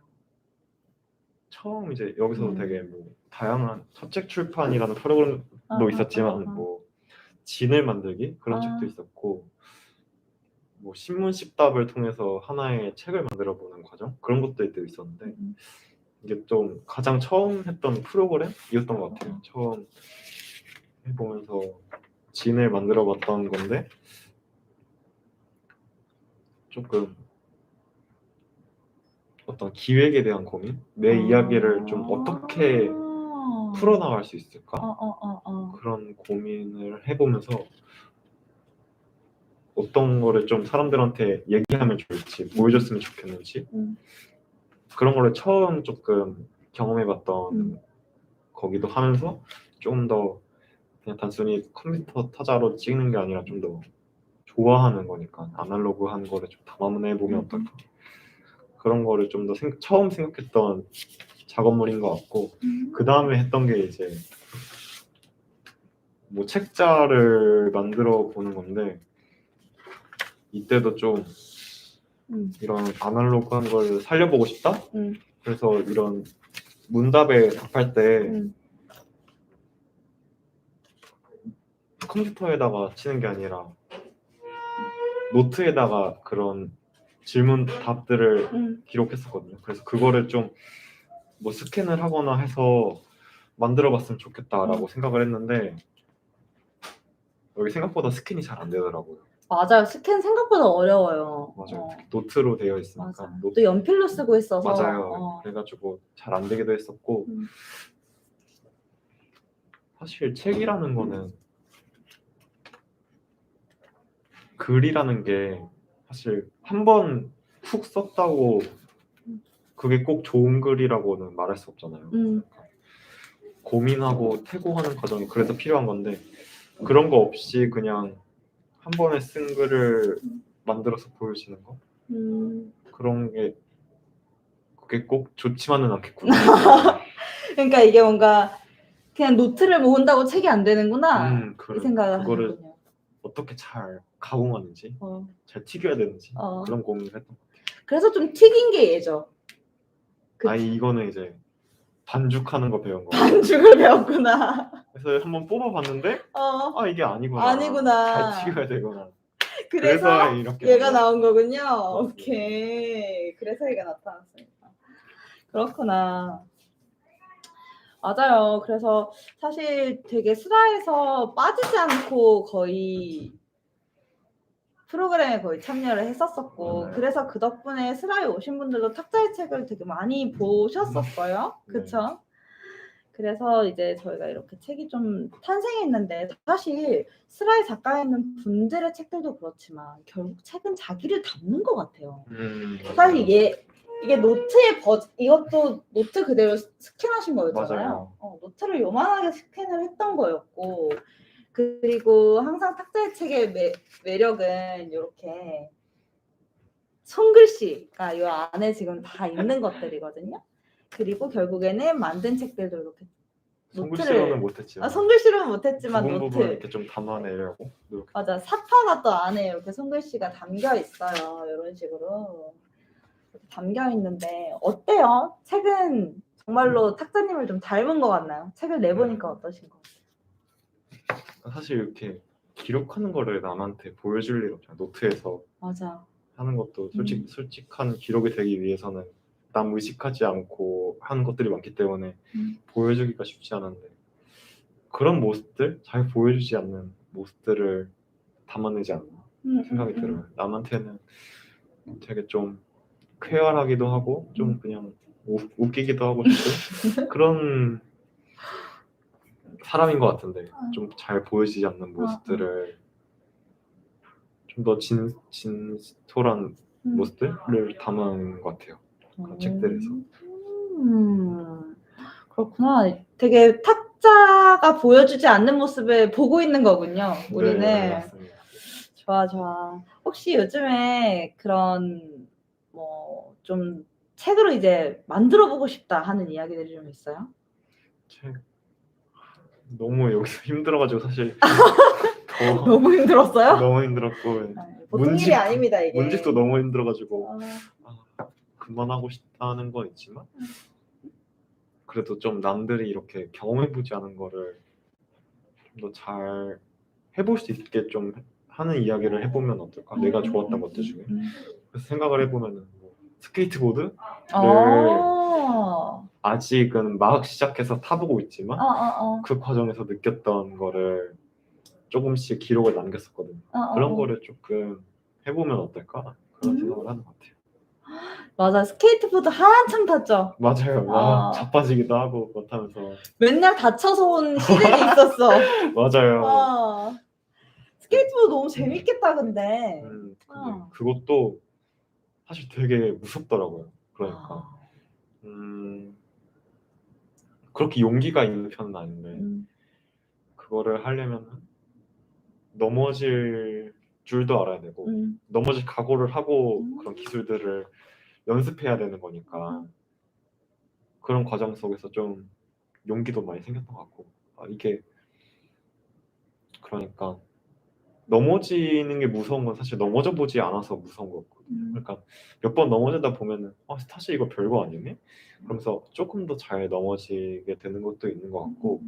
처음 이제 여기서도 되게 뭐 다양한 서책 출판이라는 프로그램도 있었지만 뭐 진을 만들기 그런 책도 있었고 뭐 신문 십답을 통해서 하나의 책을 만들어 보는 과정 그런 것들도 있었는데 이게 좀 가장 처음 했던 프로그램이었던 것 같아요. 처음 해보면서 진을 만들어 봤던 건데 조금 어떤 기획에 대한 고민, 내 이야기를 좀 어떻게 풀어나갈 수 있을까? 그런 고민을 해보면서 어떤 거를 좀 사람들한테 얘기하면 좋을지 보여줬으면 좋겠는지 그런 거를 처음 조금 경험해봤던 거기도 하면서 좀 더 그냥 단순히 컴퓨터 타자로 찍는 게 아니라 좀 더 좋아하는 거니까 아날로그한 거를 좀 담아내보면 어떨까 그런 거를 좀 더 처음 생각했던 작업물인 것 같고 그 다음에 했던 게 이제 뭐 책자를 만들어 보는 건데 이때도 좀 이런 아날로그한 걸 살려보고 싶다. 그래서 이런 문답에 답할 때 컴퓨터에다가 치는 게 아니라 노트에다가 그런 질문 답들을 기록했었거든요. 그래서 그거를 좀 뭐 스캔을 하거나 해서 만들어봤으면 좋겠다라고 생각을 했는데 여기 생각보다 스캔이 잘 안 되더라고요. 맞아요. 스캔 생각보다 어려워요. 맞아요. 노트로 되어 있으니까. 맞아. 또 연필로 쓰고 있어서. 맞아요. 그래가지고 잘 안 되기도 했었고 사실 책이라는 거는 글이라는 게 사실 한 번 푹 썼다고 그게 꼭 좋은 글이라고는 말할 수 없잖아요. 고민하고 태고하는 과정이 그래서 필요한 건데 그런 거 없이 그냥 한 번에 쓴 글을 만들어서 보여지는 거 그런 게 그게 꼭 좋지만은 않겠구나. 그러니까 이게 뭔가 그냥 노트를 모은다고 책이 안 되는구나 이 생각을 그거를 하거든요. 어떻게 잘 가공하는지 잘 튀겨야 되는지 그런 고민을 했던 것 같아요. 그래서 좀 튀긴 게 얘죠. 아니 이거는 이제 반죽하는 거 배운 거. 반죽을 배웠구나. 그래서 한번 뽑아봤는데 아 이게 아니구나. 아니구나. 잘 튀겨야 되구나. 그래서 이렇게 얘가 나온 거군요. 맞습니다. 오케이. 그래서 얘가 나타났습니다. 그렇구나. 맞아요. 그래서 사실 되게 슬라에서 빠지지 않고 거의 프로그램에 거의 참여를 했었었고 그래서 그 덕분에 슬라에 오신 분들도 탁자의 책을 되게 많이 보셨었어요. 그쵸? 그래서 이제 저희가 이렇게 책이 좀 탄생했는데 사실 슬라의 작가에 있는 분들의 책들도 그렇지만 결국 책은 자기를 담는 것 같아요. 사실 이게 노트의 이것도 노트 그대로 스캔하신 거였잖아요. 노트를 요만하게 스캔을 했던 거였고 그리고 항상 탁자의 책의 매력은 이렇게 손글씨가 이 안에 지금 다 있는 것들이거든요. 그리고 결국에는 만든 책들도 이렇게 손글씨로는 못했지만 손글씨로는 못했지만 부분 노트 이렇게 좀 담아내려고 노력했어요. 맞아. 사파가 또 안에 이렇게 손글씨가 담겨 있어요. 이런 식으로 담겨 있는데 어때요? 책은 정말로 탁자님을 좀 닮은 것 같나요? 책을 내보니까 어떠신 것 같아요? 사실 이렇게 기록하는 거를 남한테 보여줄 일 없잖아요. 노트에서 맞아. 하는 것도 솔직한 기록이 되기 위해서는 남 의식하지 않고 하는 것들이 많기 때문에 보여주기가 쉽지 않은데 그런 모습들, 잘 보여주지 않는 모습들을 담아내지 않나 생각이 들어요. 남한테는 되게 좀 쾌활하기도 하고 좀 그냥 웃기기도 하고 싶은 그런 사람인 것 같은데 좀 잘 보여지지 않는 모습들을 좀 더 진솔한 모습들을 담은 것 같아요. 그런 책들에서. 그렇구나. 되게 탁자가 보여주지 않는 모습을 보고 있는 거군요. 우리는. 네, 맞습니다. 좋아. 혹시 요즘에 그런 뭐 좀 책으로 이제 만들어 보고 싶다 하는 이야기들이 좀 있어요? 책 너무 여기서 힘들어가지고 사실 너무 힘들었어요? 너무 힘들었고 보통 일이 아닙니다 이게. 문집도 너무 힘들어가지고 그만하고 싶다는 건 있지만 그래도 좀 남들이 이렇게 경험해보지 않은 거를 좀 더 잘 해볼 수 있게 좀 하는 이야기를 해보면 어떨까? 내가 좋았던 것들 중에 그래서 생각을 해보면은 뭐 스케이트보드를 아직은 막 시작해서 타보고 있지만 그 과정에서 느꼈던 거를 조금씩 기록을 남겼었거든요. 그런 거를 조금 해보면 어떨까? 그런 생각을 하는 것 같아요. 맞아. 스케이트보드 한참 탔죠. 맞아요. 막 자빠지기도 하고 그렇다면서 맨날 다쳐서 온 시즌이 있었어. 맞아요. 스케이트보드 너무 재밌겠다 근데. 근데 그것도 사실 되게 무섭더라고요. 그러니까 그렇게 용기가 있는 편은 아닌데 그거를 하려면 넘어질 줄도 알아야 되고 넘어질 각오를 하고 그런 기술들을 연습해야 되는 거니까 그런 과정 속에서 좀 용기도 많이 생겼던 것 같고 이게 그러니까 넘어지는 게 무서운 건 사실 넘어져 보지 않아서 무서운 거거든요. 그러니까 몇 번 넘어지다 보면은 사실 이거 별거 아니네? 그러면서 조금 더 잘 넘어지게 되는 것도 있는 것 같고,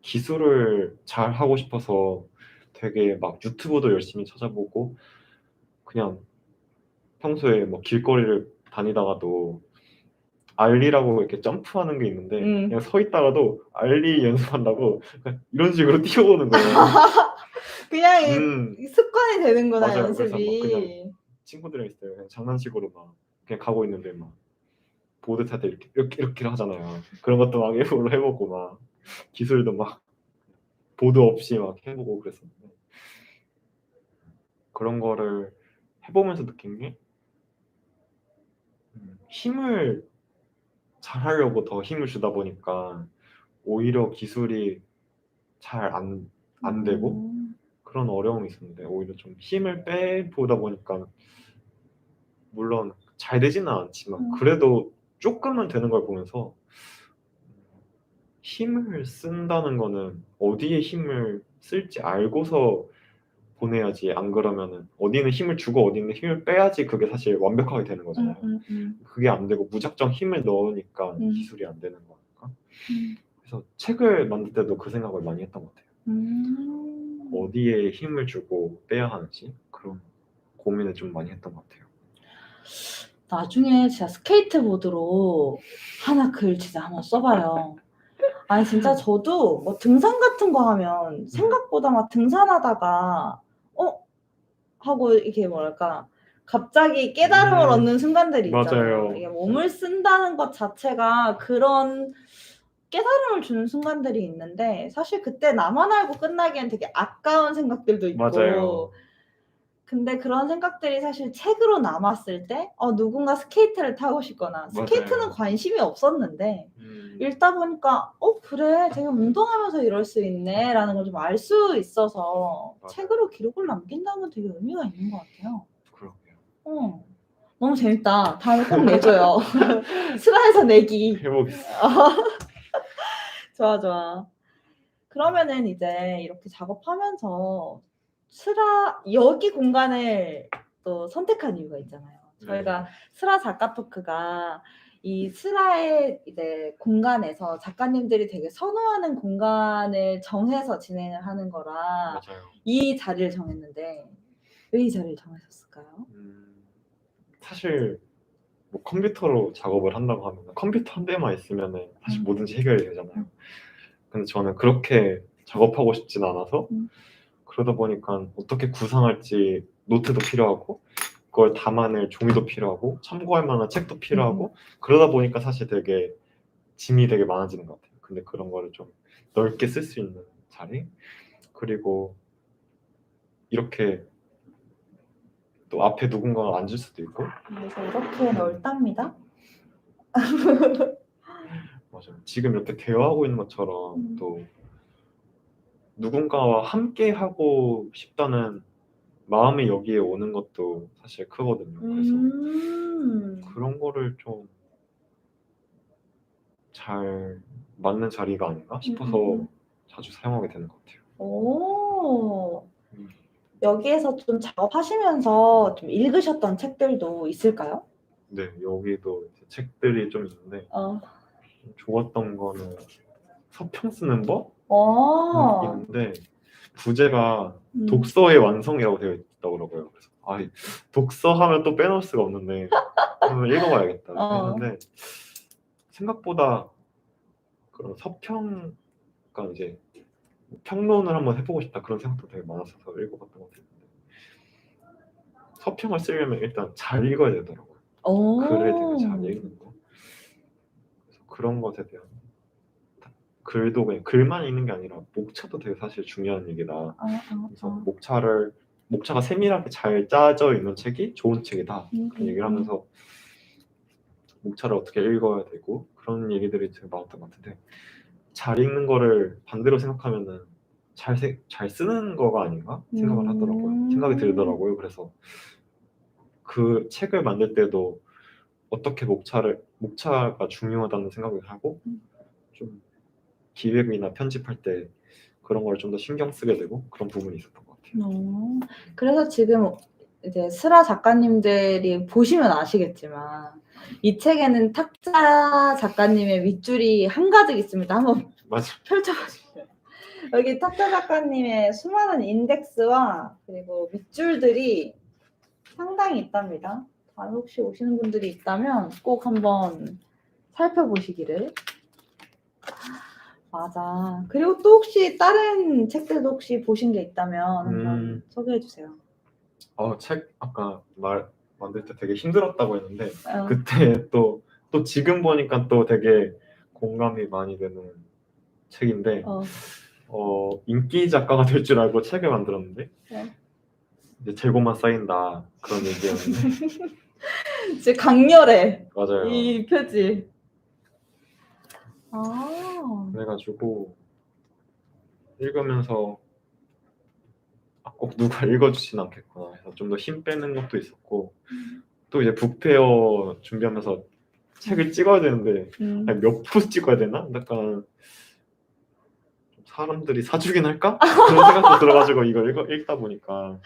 기술을 잘 하고 싶어서 되게 막 유튜브도 열심히 찾아보고, 그냥 평소에 뭐 길거리를 다니다가도 알리라고 이렇게 점프하는 게 있는데 그냥 서 있다가도 알리 연습한다고 그냥 이런 식으로 뛰어오는 거예요. 그냥 음, 습관이 되는구나, 맞아요. 그래서 막 그냥 연습이. 친구들이랑 있을 때 그냥 장난식으로 막 그냥 가고 있는데 막 보드 탈 때 이렇게 하잖아요. 그런 것도 막 일부러 해보고 막 기술도 막 보드 없이 막 해보고 그랬었는데, 그런 거를 해보면서 느낀 게 힘을 잘하려고 더 힘을 주다 보니까 오히려 기술이 잘 안 되고 그런 어려움이 있었는데, 오히려 좀 힘을 빼보다 보니까 물론 잘 되지는 않지만 그래도 조금은 되는 걸 보면서 힘을 쓴다는 거는 어디에 힘을 쓸지 알고서 보내야지, 안 그러면은 어디는 힘을 주고 어디는 힘을 빼야지 그게 사실 완벽하게 되는 거잖아요. 그게 안 되고 무작정 힘을 넣으니까 기술이 안 되는 거니까. 그래서 책을 만들 때도 그 생각을 많이 했던 것 같아요. 어디에 힘을 주고 빼야 하는지 그런 고민을 좀 많이 했던 것 같아요. 나중에 진짜 스케이트보드로 하나 글 진짜 한번 써봐요. 아니 진짜 저도 뭐 등산 같은 거 하면 생각보다 막 등산하다가 하고 이게 뭐랄까 갑자기 깨달음을 얻는 순간들이 있잖아요. 맞아요. 이게 몸을 쓴다는 것 자체가 그런 깨달음을 주는 순간들이 있는데, 사실 그때 나만 알고 끝나기엔 되게 아까운 생각들도 있고, 맞아요. 근데 그런 생각들이 사실 책으로 남았을 때 누군가 스케이트를 타고 싶거나 스케이트는 맞아요. 관심이 없었는데 읽다 보니까 그래 제가 운동하면서 이럴 수 있네 라는 걸 좀 알 수 있어서 맞아요. 책으로 기록을 남긴다는 건 되게 의미가 있는 것 같아요. 그러게요. 너무 재밌다. 다음에 꼭 내줘요. 슬라에서 내기. 해보겠습니다. 좋아. 그러면은 이제 이렇게 작업하면서 여기 공간을 또 선택한 이유가 있잖아요. 저희가 슬아 작가 토크가 이 슬아의 이제 공간에서 작가님들이 되게 선호하는 공간을 정해서 진행을 하는 거라 맞아요. 이 자리를 정했는데 왜 이 자리를 정하셨을까요? 사실 뭐 컴퓨터로 작업을 한다고 하면 컴퓨터 한 대만 있으면 사실 뭐든지 해결이 되잖아요. 근데 저는 그렇게 작업하고 싶진 않아서 그러다 보니까 어떻게 구상할지 노트도 필요하고 그걸 담아낼 종이도 필요하고 참고할 만한 책도 필요하고 그러다 보니까 사실 되게 짐이 되게 많아지는 것 같아요. 근데 그런 거를 좀 넓게 쓸 수 있는 자리, 그리고 이렇게 또 앞에 누군가가 앉을 수도 있고. 그래서 이렇게 넓답니다. 맞아요. 지금 이렇게 대화하고 있는 것처럼 또 누군가와 함께 하고 싶다는 마음이 여기에 오는 것도 사실 크거든요. 그래서 그런 거를 좀 잘 맞는 자리가 아닌가 싶어서 자주 사용하게 되는 것 같아요. 오. 여기에서 좀 작업하시면서 좀 읽으셨던 책들도 있을까요? 네, 여기도 책들이 좀 있는데 좋았던 거는 서평 쓰는 법? 있는데 부제가 독서의 완성이라고 되어 있다고 그러고요. 그래서 독서 하면 또 빼놓을 수가 없는데 한번 읽어봐야겠다 했는데 생각보다 그런 서평, 그러니까 이제 평론을 한번 해보고 싶다 그런 생각도 되게 많았어서 읽어봤던 것 같은데, 서평을 쓰려면 일단 잘 읽어야 되더라고요. 글을 되게 잘 읽는 거. 그래서 그런 것에 대한 글도 그냥 글만 읽는 게 아니라 목차도 되게 사실 중요한 얘기다. 그래서 목차가 세밀하게 잘 짜져 있는 책이 좋은 책이다. 그런 얘기를 하면서 목차를 어떻게 읽어야 되고 그런 얘기들이 되게 많았던 것 같은데, 잘 읽는 거를 반대로 생각하면은 잘 쓰는 거가 아닌가 생각을 하더라고요. 생각이 들더라고요. 그래서 그 책을 만들 때도 어떻게 목차가 중요하다는 생각을 하고 좀 기획이나 편집할 때 그런 걸 좀 더 신경 쓰게 되고 그런 부분이 있었던 것 같아요. 그래서 지금 이제 슬아 작가님들이 보시면 아시겠지만 이 책에는 탁자 작가님의 밑줄이 한가득 있습니다. 한번 맞아. 펼쳐보시면 여기 탁자 작가님의 수많은 인덱스와 그리고 밑줄들이 상당히 있답니다. 다른 혹시 오시는 분들이 있다면 꼭 한번 살펴보시기를. 맞아. 그리고 또 혹시 다른 책들도 혹시 보신 게 있다면 한번 소개해 주세요. 책 아까 만들 때 되게 힘들었다고 했는데 어, 그때 또 지금 보니까 또 되게 공감이 많이 되는 책인데 인기 작가가 될 줄 알고 책을 만들었는데 이제 재고만 쌓인다 그런 얘기였는데 진짜 강렬해. 맞아요. 이 표지. 그래가지고 읽으면서 꼭 누가 읽어주진 않겠구나 해서 좀 더 힘 빼는 것도 있었고 또 이제 북페어 준비하면서 책을 찍어야 되는데 아니, 몇 부 찍어야 되나? 약간 사람들이 사주긴 할까? 그런 생각도 들어가지고 이거 읽다 보니까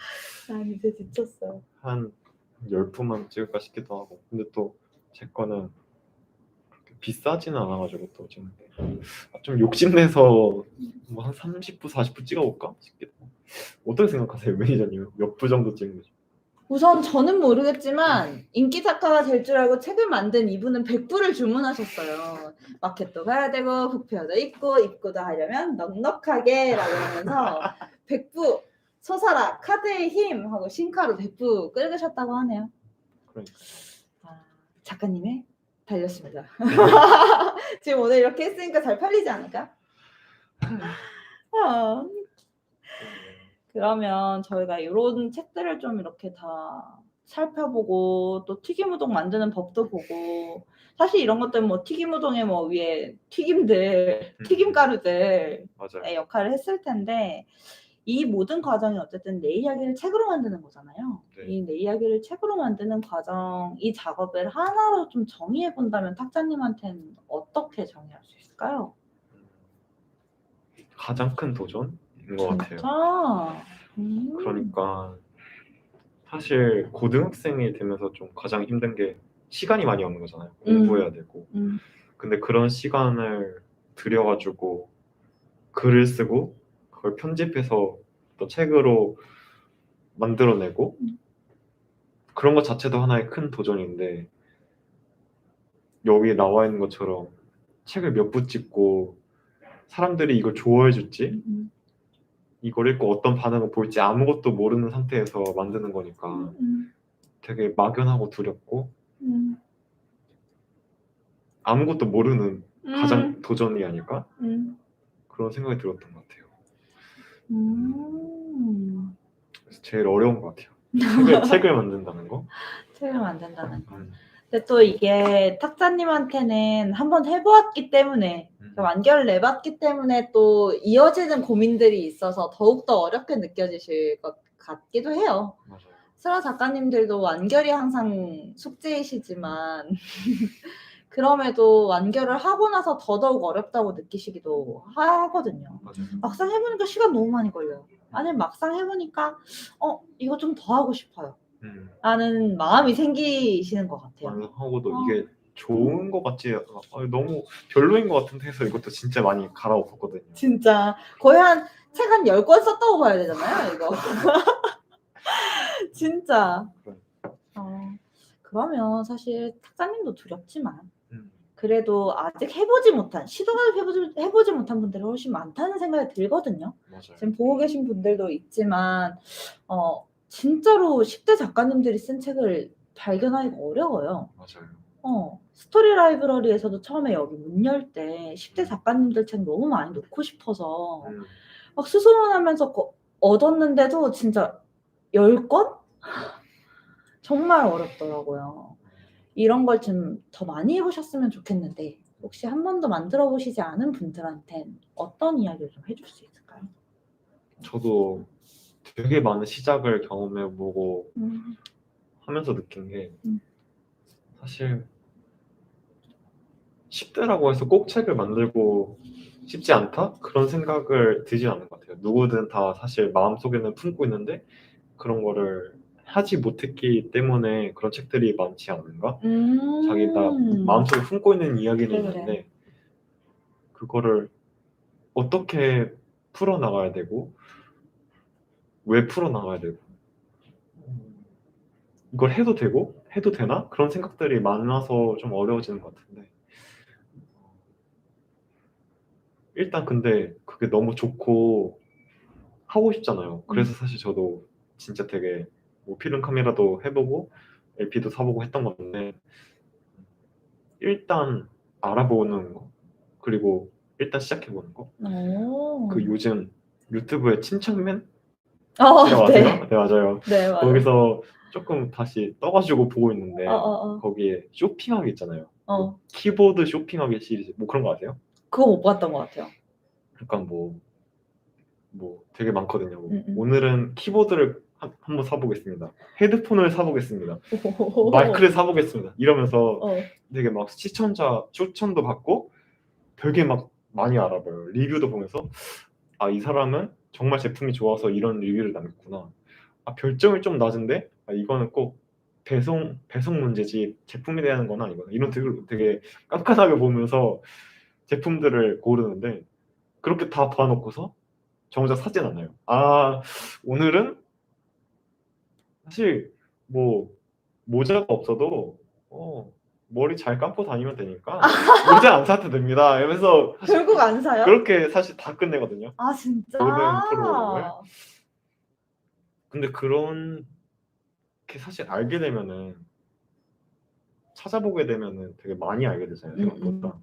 난 이제 지쳤어. 한 10부만 찍을까 싶기도 하고 근데 또 제 거는 그렇게 비싸지는 않아가지고 또 좀 욕심내서 뭐 한 30부, 40부 찍어볼까 싶기도 하고 어떻게 생각하세요, 매니저님? 몇 부 정도 찍는 거죠? 우선 저는 모르겠지만 인기 작가가 될 줄 알고 책을 만든 이분은 100부를 주문하셨어요. 마켓도 가야 되고 북페어도 입고도 하려면 넉넉하게 라고 하면서 100부 소설아 카드의 힘 하고 신카로 100부 끌으셨다고 하네요. 그러니까. 작가님의 달렸습니다. 지금 오늘 이렇게 했으니까 잘 팔리지 않을까? 그러면 저희가 이런 책들을 좀 이렇게 다 살펴보고 또 튀김우동 만드는 법도 보고 사실 이런 것들 뭐 튀김우동의 뭐 위에 튀김들, 튀김가루들의 맞아요. 역할을 했을 텐데 이 모든 과정이 어쨌든 내 이야기를 책으로 만드는 거잖아요. 네. 이 내 이야기를 책으로 만드는 과정, 이 작업을 하나로 좀 정의해 본다면 탁자님한테는 어떻게 정의할 수 있을까요? 가장 큰 도전인 것 같아요. 진짜? 그러니까 사실 고등학생이 되면서 좀 가장 힘든 게 시간이 많이 없는 거잖아요. 공부해야 되고. 근데 그런 시간을 들여가지고 글을 쓰고 그걸 편집해서 또 책으로 만들어내고 그런 것 자체도 하나의 큰 도전인데 여기 나와 있는 것처럼 책을 몇 부 찍고 사람들이 이걸 좋아해 줄지 이걸 읽고 어떤 반응을 볼지 아무것도 모르는 상태에서 만드는 거니까 되게 막연하고 두렵고 아무것도 모르는 가장 도전이 아닐까? 그런 생각이 들었던 것 같아요. 그래서 제일 어려운 것 같아요. 책을 만든다는 거. 책을 만든다는 거. 근데 또 이게 탁자님한테는 한번 해보았기 때문에 완결을 내봤기 때문에 또 이어지는 고민들이 있어서 더욱더 어렵게 느껴지실 것 같기도 해요. 맞아요. 슬아 작가님들도 완결이 항상 숙제이시지만 그럼에도 완결을 하고 나서 더더욱 어렵다고 느끼시기도 하거든요. 맞아요. 막상 해보니까 시간 너무 많이 걸려요. 아니면 막상 해보니까 이거 좀 더 하고 싶어요. 라는 마음이 생기시는 것 같아요. 하고도 이게 좋은 것 같지 너무 별로인 것 같은데 해서 이것도 진짜 많이 갈아엎었거든요. 진짜 거의 책 한 10권 썼다고 봐야 되잖아요, 이거. 진짜. 그러면 사실 탁자님도 두렵지만 그래도 아직 시도를 해보지 못한 분들이 훨씬 많다는 생각이 들거든요. 맞아요. 지금 보고 계신 분들도 있지만 진짜로 10대 작가님들이 쓴 책을 발견하기가 어려워요. 맞아요. 스토리 라이브러리에서도 처음에 여기 문 열 때 10대 작가님들 책 너무 많이 놓고 싶어서 막 수소문하면서 얻었는데도 진짜 10권? 정말 어렵더라고요. 이런 걸 좀 더 많이 해보셨으면 좋겠는데 혹시 한 번도 만들어 보시지 않은 분들한텐 어떤 이야기를 좀 해줄 수 있을까요? 저도 되게 많은 시작을 경험해보고 하면서 느낀 게 사실 10대라고 해서 꼭 책을 만들고 쉽지 않다? 그런 생각을 들지 않는 것 같아요. 누구든 다 사실 마음속에는 품고 있는데 그런 거를 하지 못했기 때문에 그런 책들이 많지 않은가? 자기가 마음속에 품고 있는 이야기는 그래. 있는데 그거를 어떻게 풀어나가야 되고 왜 풀어나가야 되고 이걸 해도 되고 해도 되나? 그런 생각들이 많아서 좀 어려워지는 것 같은데 일단 근데 그게 너무 좋고 하고 싶잖아요. 그래서 사실 저도 진짜 되게 뭐 필름 카메라도 해보고 LP도 사보고 했던 건데 일단 알아보는 거 그리고 일단 시작해보는 거. 그 요즘 유튜브에 침착맨 이라고 아세요? 네. 네 맞아요. 네, 맞아요. 거기서 조금 다시 떠가지고 보고 있는데 어. 거기에 쇼핑하기 있잖아요. 어. 키보드 쇼핑하기 시리즈 뭐 그런 거 아세요? 그거 못 봤던 것 같아요. 약간 뭐 되게 많거든요. 뭐 음. 오늘은 키보드를 한번 사보겠습니다. 헤드폰을 사보겠습니다. 마이크를 사보겠습니다. 이러면서 되게 막 시청자 추천도 받고 되게 막 많이 알아봐요. 리뷰도 보면서 아, 이 사람은 정말 제품이 좋아서 이런 리뷰를 남겼구나. 아, 별점이 좀 낮은데 아, 이거는 꼭 배송 문제지 제품에 대한 건 아니구나. 이런 되게 깐깐하게 보면서 제품들을 고르는데 그렇게 다 봐놓고서 정작 사진 않아요. 아, 오늘은 사실 뭐 모자가 없어도 머리 잘 감고 다니면 되니까 모자 안 사도 됩니다. 이러면서 사실 결국 안 사요? 그렇게 사실 다 끝내거든요. 아, 진짜? 모든 프로그램을. 근데 그런 게 사실 알게 되면은 찾아보게 되면은 되게 많이 알게 되잖아요. 생각보다.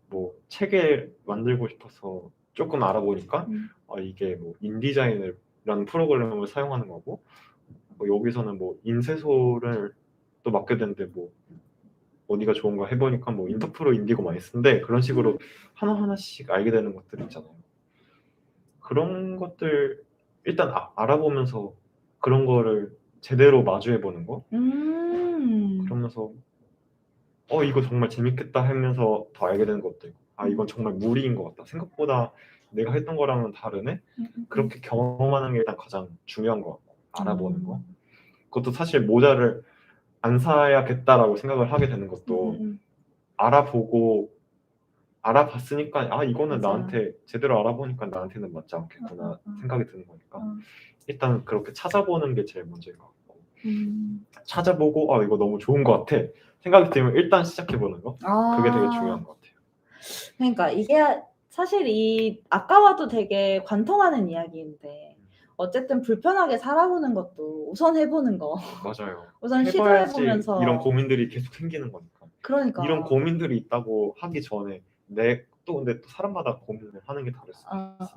뭐 책을 만들고 싶어서 조금 알아보니까 이게 뭐 인디자인이라는 프로그램을 사용하는 거고 뭐 여기서는 뭐 인쇄소를 또 맡게 되는데 뭐 어디가 좋은가 해보니까 뭐 인터프로 인디고 많이 쓰는데 그런 식으로 하나하나씩 알게 되는 것들이 있잖아요. 그런 것들 일단 알아보면서 그런 거를 제대로 마주해보는 거 그러면서 이거 정말 재밌겠다 하면서 더 알게 되는 것도 있고 아 이건 정말 무리인 것 같다. 생각보다 내가 했던 거랑은 다르네. 그렇게 경험하는 게 일단 가장 중요한 것 같고 알아보는 거. 그것도 사실 모자를 안 사야겠다라고 생각을 하게 되는 것도 알아보고 알아봤으니까 아 이거는 맞아. 나한테 제대로 알아보니까 나한테는 맞지 않겠구나 생각이 드는 거니까 일단 그렇게 찾아보는 게 제일 먼저인 것 같고 찾아보고 아 이거 너무 좋은 것 같아 생각이 들면 일단 시작해보는 거 그게 되게 중요한 것 같아요. 그러니까 이게 사실 이 아까 봐도 되게 관통하는 이야기인데 어쨌든 불편하게 살아보는 것도 우선 해보는 거. 맞아요. 우선 해봐야지 시도해보면서 이런 고민들이 계속 생기는 거니까. 그러니까 이런 고민들이 있다고 하기 전에 근데 또 사람마다 고민을 하는 게 다를 수도 있어.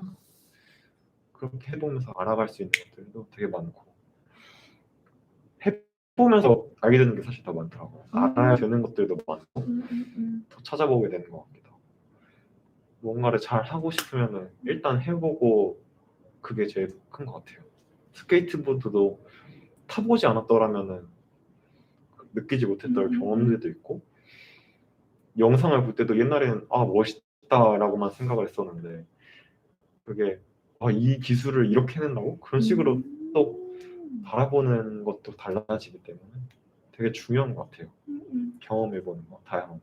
그렇게 해보면서 알아갈 수 있는 것들도 되게 많고 해보면서 알게 되는 게 사실 더 많더라고요. 알아야 되는 것들도 많고 더 찾아보게 되는 것 같기도 하고 뭔가를 잘 하고 싶으면은 일단 해보고 그게 제일 큰 것 같아요. 스케이트보드도 타보지 않았더라면은 느끼지 못했던 경험들도 있고 영상을 볼 때도 옛날에는 아 멋있다라고만 생각을 했었는데 그게 이 기술을 이렇게 해낸다고? 그런 식으로 또 바라보는 것도 달라지기 때문에 되게 중요한 것 같아요. 경험해보는 거 다양하게.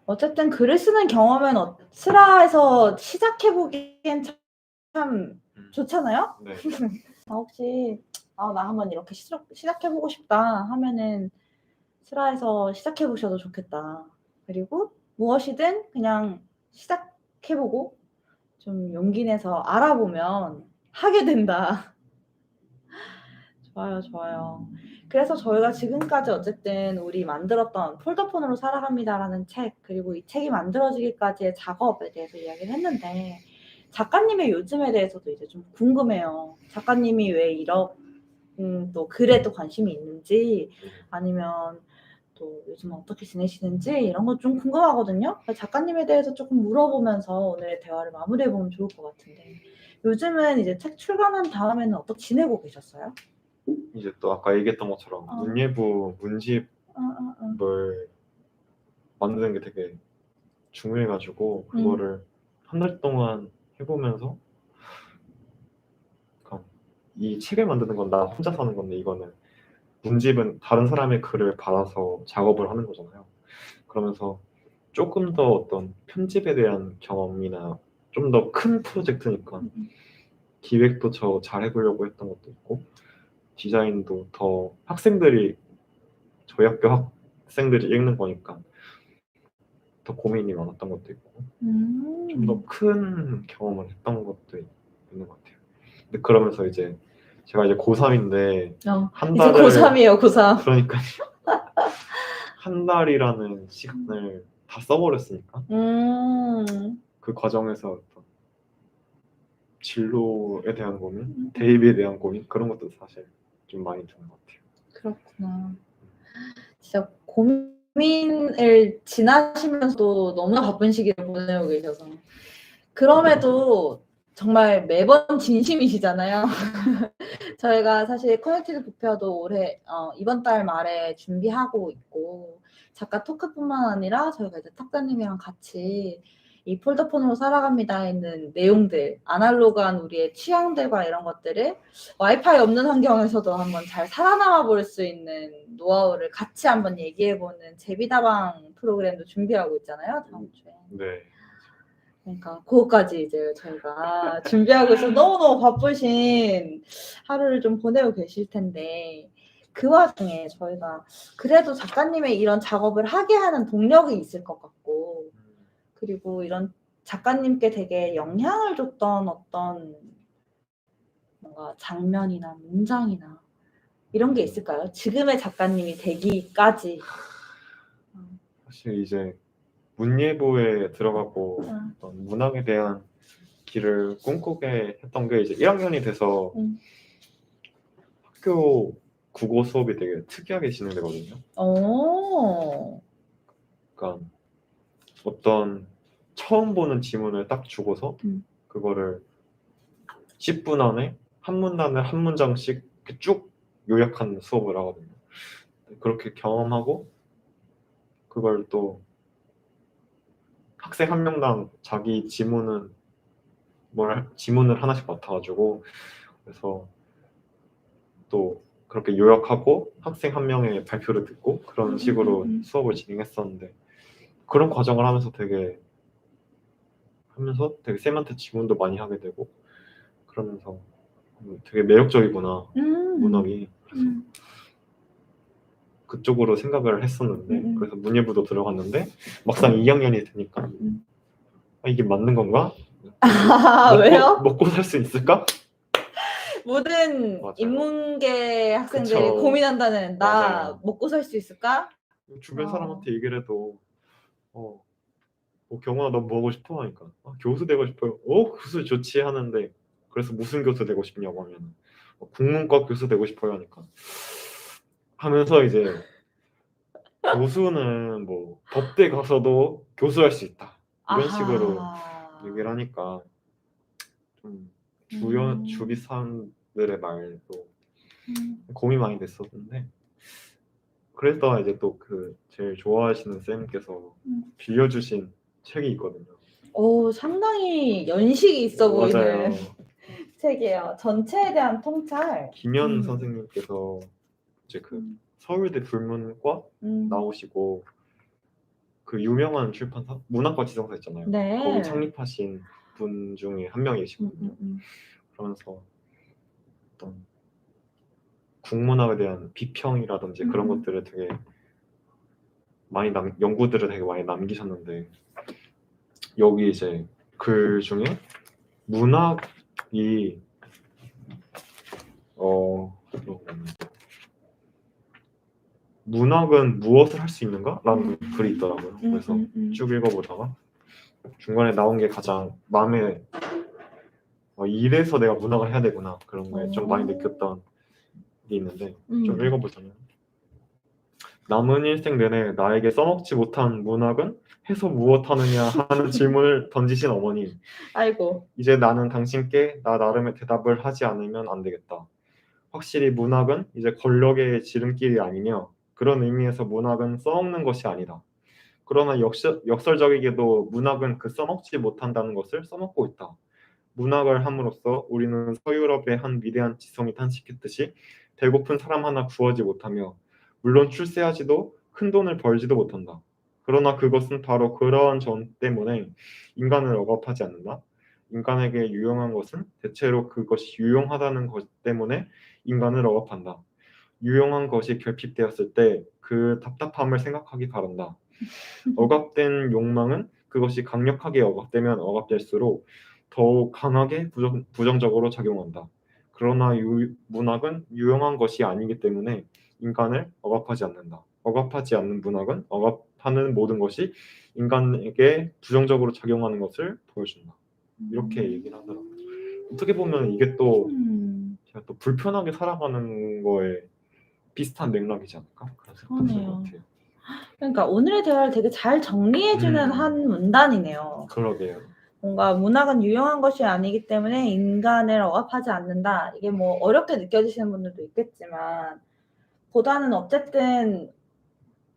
어쨌든 글을 쓰는 경험은 스라에서 시작해보기엔 참 좋잖아요? 네. 혹시 나 한번 이렇게 시작해보고 싶다 하면은 스라에서 시작해보셔도 좋겠다. 그리고 무엇이든 그냥 시작해보고 좀 용기 내서 알아보면 하게 된다. 좋아요. 그래서 저희가 지금까지 어쨌든 우리 만들었던 폴더폰으로 살아갑니다라는 책 그리고 이 책이 만들어지기까지의 작업에 대해서 이야기를 했는데 작가님의 요즘에 대해서도 이제 좀 궁금해요. 작가님이 왜 이런 또 글에 또 관심이 있는지 아니면 또 요즘 어떻게 지내시는지 이런 거 좀 궁금하거든요. 작가님에 대해서 조금 물어보면서 오늘의 대화를 마무리해보면 좋을 것 같은데 요즘은 이제 책 출간한 다음에는 어떻게 지내고 계셨어요? 이제 또 아까 얘기했던 것처럼 문예부 문집을 만드는 게 되게 중요해가지고 그거를 한 달 동안 해보면서 약간 이 책을 만드는 건 나 혼자 사는 건데 이거는 문집은 다른 사람의 글을 받아서 작업을 하는 거잖아요. 그러면서 조금 더 어떤 편집에 대한 경험이나 좀 더 큰 프로젝트니까 기획도 잘 해보려고 했던 것도 있고 디자인도 더 학생들이 저희 학교 학생들이 읽는 거니까 더 고민이 많았던 것도 있고 좀 더 큰 경험을 했던 것도 있는 것 같아요. 근데 그러면서 이제 제가 이제 고3인데 한 이제 달을 고3이에요, 고3. 그러니까 한 달이라는 시간을 다 써버렸으니까 그 과정에서 어떤 진로에 대한 고민, 대입에 대한 고민 그런 것도 사실 좀 많이 드는 것 같아요. 그렇구나. 진짜 고민을 지나시면서도 너무나 바쁜 시기를 보내고 계셔서 그럼에도 정말 매번 진심이시잖아요. 저희가 사실 커넥티드 부페어도 올해 이번 달 말에 준비하고 있고 작가 토크뿐만 아니라 저희가 이제 탁자님이랑 같이 이 폴더폰으로 살아갑니다 있는 내용들, 아날로그한 우리의 취향들과 이런 것들을 와이파이 없는 환경에서도 한번 잘 살아남아 볼 수 있는 노하우를 같이 한번 얘기해보는 제비다방 프로그램도 준비하고 있잖아요, 다음 주에. 네. 그러니까 그거까지 이제 저희가 준비하고 있어서 너무너무 바쁘신 하루를 좀 보내고 계실 텐데 그 와중에 저희가 그래도 작가님의 이런 작업을 하게 하는 동력이 있을 것 같고 그리고 이런 작가님께 되게 영향을 줬던 어떤 뭔가 장면이나 문장이나 이런 게 있을까요? 지금의 작가님이 되기까지. 사실 이제 문예부에 들어가고 어떤 문학에 대한 길을 꿈꾸게 했던 게 이제 1학년이 돼서 학교 국어 수업이 되게 특이하게 진행되거든요. 그러니까 어떤 처음 보는 지문을 딱 주고서 그거를 10분 안에 한 문단을 한 문장씩 이렇게 쭉 요약하는 수업을 하거든요. 그렇게 경험하고 그걸 또 학생 한 명당 자기 지문을 하나씩 맡아가지고 그래서 또 그렇게 요약하고 학생 한 명의 발표를 듣고 그런 식으로 수업을 진행했었는데 그런 과정을 하면서 되게 쌤한테 질문도 많이 하게 되고 그러면서 되게 매력적이구나 문학이. 그래서 그쪽으로 생각을 했었는데 그래서 문예부도 들어갔는데 막상 2학년이 되니까 이게 맞는 건가? 왜요? 먹고 살 수 있을까? 모든 맞아요. 인문계 학생들이 그쵸. 고민한다는 나 맞아요. 먹고 살 수 있을까? 주변 사람한테 얘기를 해도 경훈아 너 뭐 하고 싶어? 하니까 교수 되고 싶어요. 교수 좋지 하는데 그래서 무슨 교수 되고 싶냐고 하면 국문과 교수 되고 싶어요 하니까 하면서 이제 교수는 뭐 법대 가서도 교수할 수 있다 이런 식으로 얘기를 하니까 좀 주위 사람들의 말도 고민 많이 됐었는데 그래서 이제 또 그 제일 좋아하시는 쌤께서 빌려주신 책이 있거든요. 오, 상당히 연식이 있어 보이는 맞아요. 책이에요. 전체에 대한 통찰. 김현 선생님께서 이제 그 서울대 불문과 나오시고 그 유명한 출판사 문학과 지성사 있잖아요. 네. 거기 창립하신 분 중에 한 명이시거든요. 그러면서 어떤 국문학에 대한 비평이라든지 그런 것들을 되게 많이 연구들을 되게 많이 남기셨는데 여기 이제 글 중에 문학이 문학은 무엇을 할 수 있는가? 라는 글이 있더라고요. 그래서 쭉 읽어보다가 중간에 나온 게 가장 마음에 이래서 내가 문학을 해야 되구나 그런 게 좀 많이 느꼈던 게 있는데 좀 읽어보자면 남은 일생 내내 나에게 써먹지 못한 문학은 해서 무엇하느냐 하는 질문을 던지신 어머님. 아이고. 이제 나는 당신께 나 나름의 대답을 하지 않으면 안 되겠다. 확실히 문학은 이제 권력의 지름길이 아니며 그런 의미에서 문학은 써먹는 것이 아니다. 그러나 역설적이게도 문학은 그 써먹지 못한다는 것을 써먹고 있다. 문학을 함으로써 우리는 서유럽의 한 위대한 지성이 탄식했듯이 배고픈 사람 하나 구하지 못하며 물론 출세하지도 큰 돈을 벌지도 못한다. 그러나 그것은 바로 그러한 점 때문에 인간을 억압하지 않는다. 인간에게 유용한 것은 대체로 그것이 유용하다는 것 때문에 인간을 억압한다. 유용한 것이 결핍되었을 때 그 답답함을 생각하기 바란다. 억압된 욕망은 그것이 강력하게 억압되면 억압될수록 더욱 강하게 부정적으로 작용한다. 그러나 문학은 유용한 것이 아니기 때문에 인간을 억압하지 않는다. 억압하지 않는 문학은 억압하는 모든 것이 인간에게 부정적으로 작용하는 것을 보여준다. 이렇게 얘기를 하더라고요. 어떻게 보면 이게 또 제가 또 불편하게 살아가는 거에 비슷한 맥락이지 않을까? 그런 생각도 드는 것 같아요. 그러니까 오늘의 대화를 되게 잘 정리해주는 한 문단이네요. 그러게요. 뭔가 문학은 유용한 것이 아니기 때문에 인간을 억압하지 않는다. 이게 뭐 어렵게 느껴지시는 분들도 있겠지만 보다는 어쨌든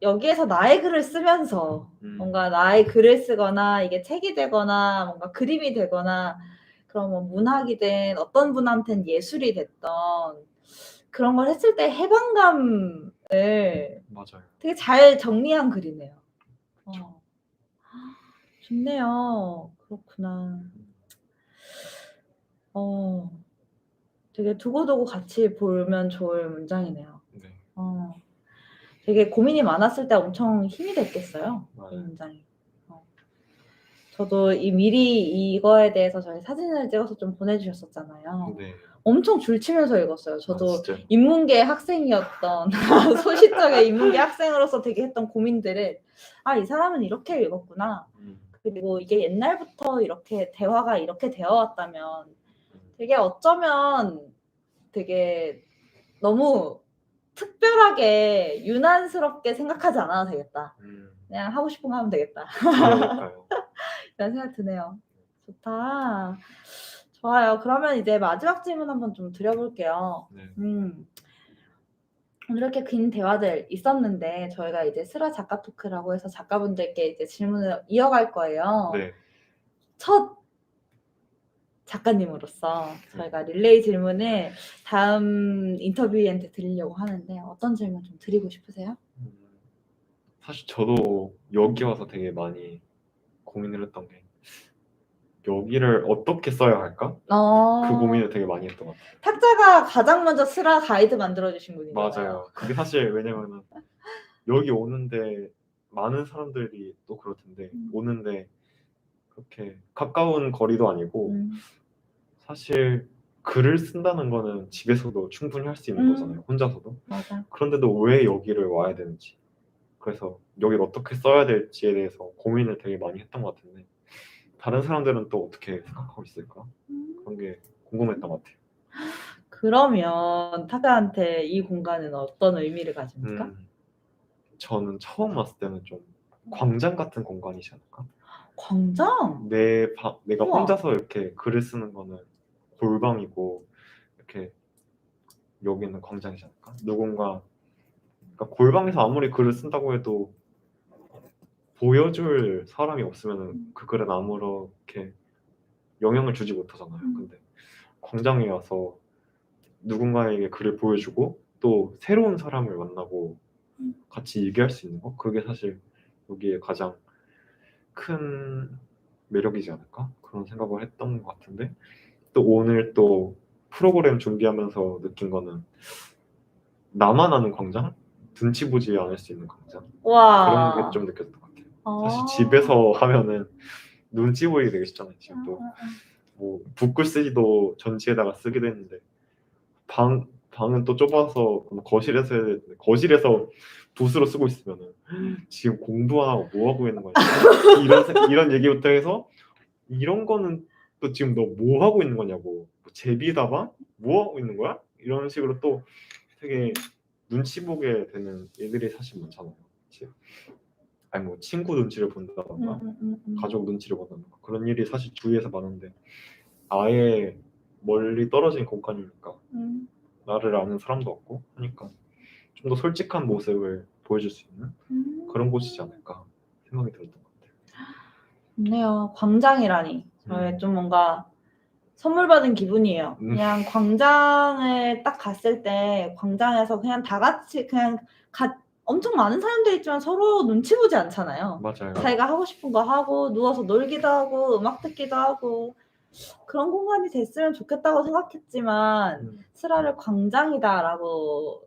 여기에서 나의 글을 쓰면서 뭔가 나의 글을 쓰거나 이게 책이 되거나 뭔가 그림이 되거나 그런 뭐 문학이든 어떤 분한테는 예술이 됐던 그런 걸 했을 때 해방감을 맞아요. 되게 잘 정리한 글이네요. 좋네요. 그렇구나. 되게 두고두고 같이 보면 좋을 문장이네요. 네. 되게 고민이 많았을 때 엄청 힘이 됐겠어요. 이 문장이. 저도 미리 이거에 대해서 저희 사진을 찍어서 좀 보내주셨었잖아요. 네. 엄청 줄치면서 읽었어요. 저도 진짜. 인문계 학생이었던 소시적의 인문계 학생으로서 되게 했던 고민들을 이 사람은 이렇게 읽었구나. 그리고 이게 옛날부터 이렇게 대화가 이렇게 되어 왔다면 되게 어쩌면 되게 너무 특별하게 유난스럽게 생각하지 않아도 되겠다. 그냥 하고 싶은 거 하면 되겠다. 그러니까요. 이런 생각 드네요. 좋다. 좋아요. 그러면 이제 마지막 질문 한번 좀 드려볼게요. 네. 오늘 이렇게 긴 대화들 있었는데 저희가 이제 슬아 작가 토크라고 해서 작가분들께 이제 질문을 이어갈 거예요. 네. 첫 작가님으로서 저희가 릴레이 질문을 다음 인터뷰이한테 드리려고 하는데 어떤 질문 좀 드리고 싶으세요? 사실 저도 여기 와서 되게 많이 고민을 했던 게 여기를 어떻게 써야 할까? 그 고민을 되게 많이 했던 것 같아요. 탁자가 가장 먼저 슬아 가이드 만들어주신 분이잖아요. 맞아요. 그게 사실 왜냐면은 여기 오는데 많은 사람들이 또 그럴 텐데 오는데 그렇게 가까운 거리도 아니고 사실 글을 쓴다는 거는 집에서도 충분히 할 수 있는 거잖아요. 혼자서도. 맞아. 그런데도 왜 여기를 와야 되는지, 그래서 여기를 어떻게 써야 될지에 대해서 고민을 되게 많이 했던 것 같은데 다른 사람들은 또 어떻게 생각하고 있을까? 그런 게 궁금했던 것 같아요. 그러면 타가한테 이 공간은 어떤 의미를 가집니까? 저는 처음 왔을 때는 좀 광장 같은 공간이지 않을까? 광장? 내가 우와. 혼자서 이렇게 글을 쓰는 거는 골방이고 이렇게 여기는 광장이지 않을까? 누군가 그러니까 골방에서 아무리 글을 쓴다고 해도 보여줄 사람이 없으면 그 글은 아무렇게 영향을 주지 못하잖아요. 근데 광장에 와서 누군가에게 글을 보여주고 또 새로운 사람을 만나고 같이 얘기할 수 있는 거, 그게 사실 여기에 가장 큰 매력이지 않을까? 그런 생각을 했던 것 같은데 또 오늘 또 프로그램 준비하면서 느낀 거는 나만 아는 광장? 눈치 보지 않을 수 있는 광장? 와. 그런 게 좀 느꼈던 것 같아요. 사실 집에서 하면은 눈치 보이게 되게 쉽잖아요. 지금 또 뭐 붓글쓰기도 전치에다가 쓰기도 했는데 방은 또 좁아서 거실에서 해야 되는데 거실에서 붓으로 쓰고 있으면은 지금 공부하고 뭐 하고 있는 거냐 이런 얘기부터 해서 이런 거는 또 지금 너 뭐 하고 있는 거냐고, 뭐 제비다봐? 뭐 하고 있는 거야? 이런 식으로 또 되게 눈치 보게 되는 일들이 사실 많잖아요. 아니 뭐 친구 눈치를 본다던가 가족 눈치를 본다던가 그런 일이 사실 주위에서 많은데 아예 멀리 떨어진 공간이니까 나를 아는 사람도 없고 하니까 좀 더 솔직한 모습을 보여줄 수 있는 그런 곳이지 않을까 생각이 들었던 것 같아요. 좋네요. 광장이라니. 저희 좀 뭔가 선물 받은 기분이에요. 그냥 광장을 딱 갔을 때 광장에서 그냥 다 같이 그냥 엄청 많은 사람들이 있지만 서로 눈치 보지 않잖아요. 맞아요. 자기가 하고 싶은 거 하고 누워서 놀기도 하고 음악 듣기도 하고 그런 공간이 됐으면 좋겠다고 생각했지만 스라를 광장이다라고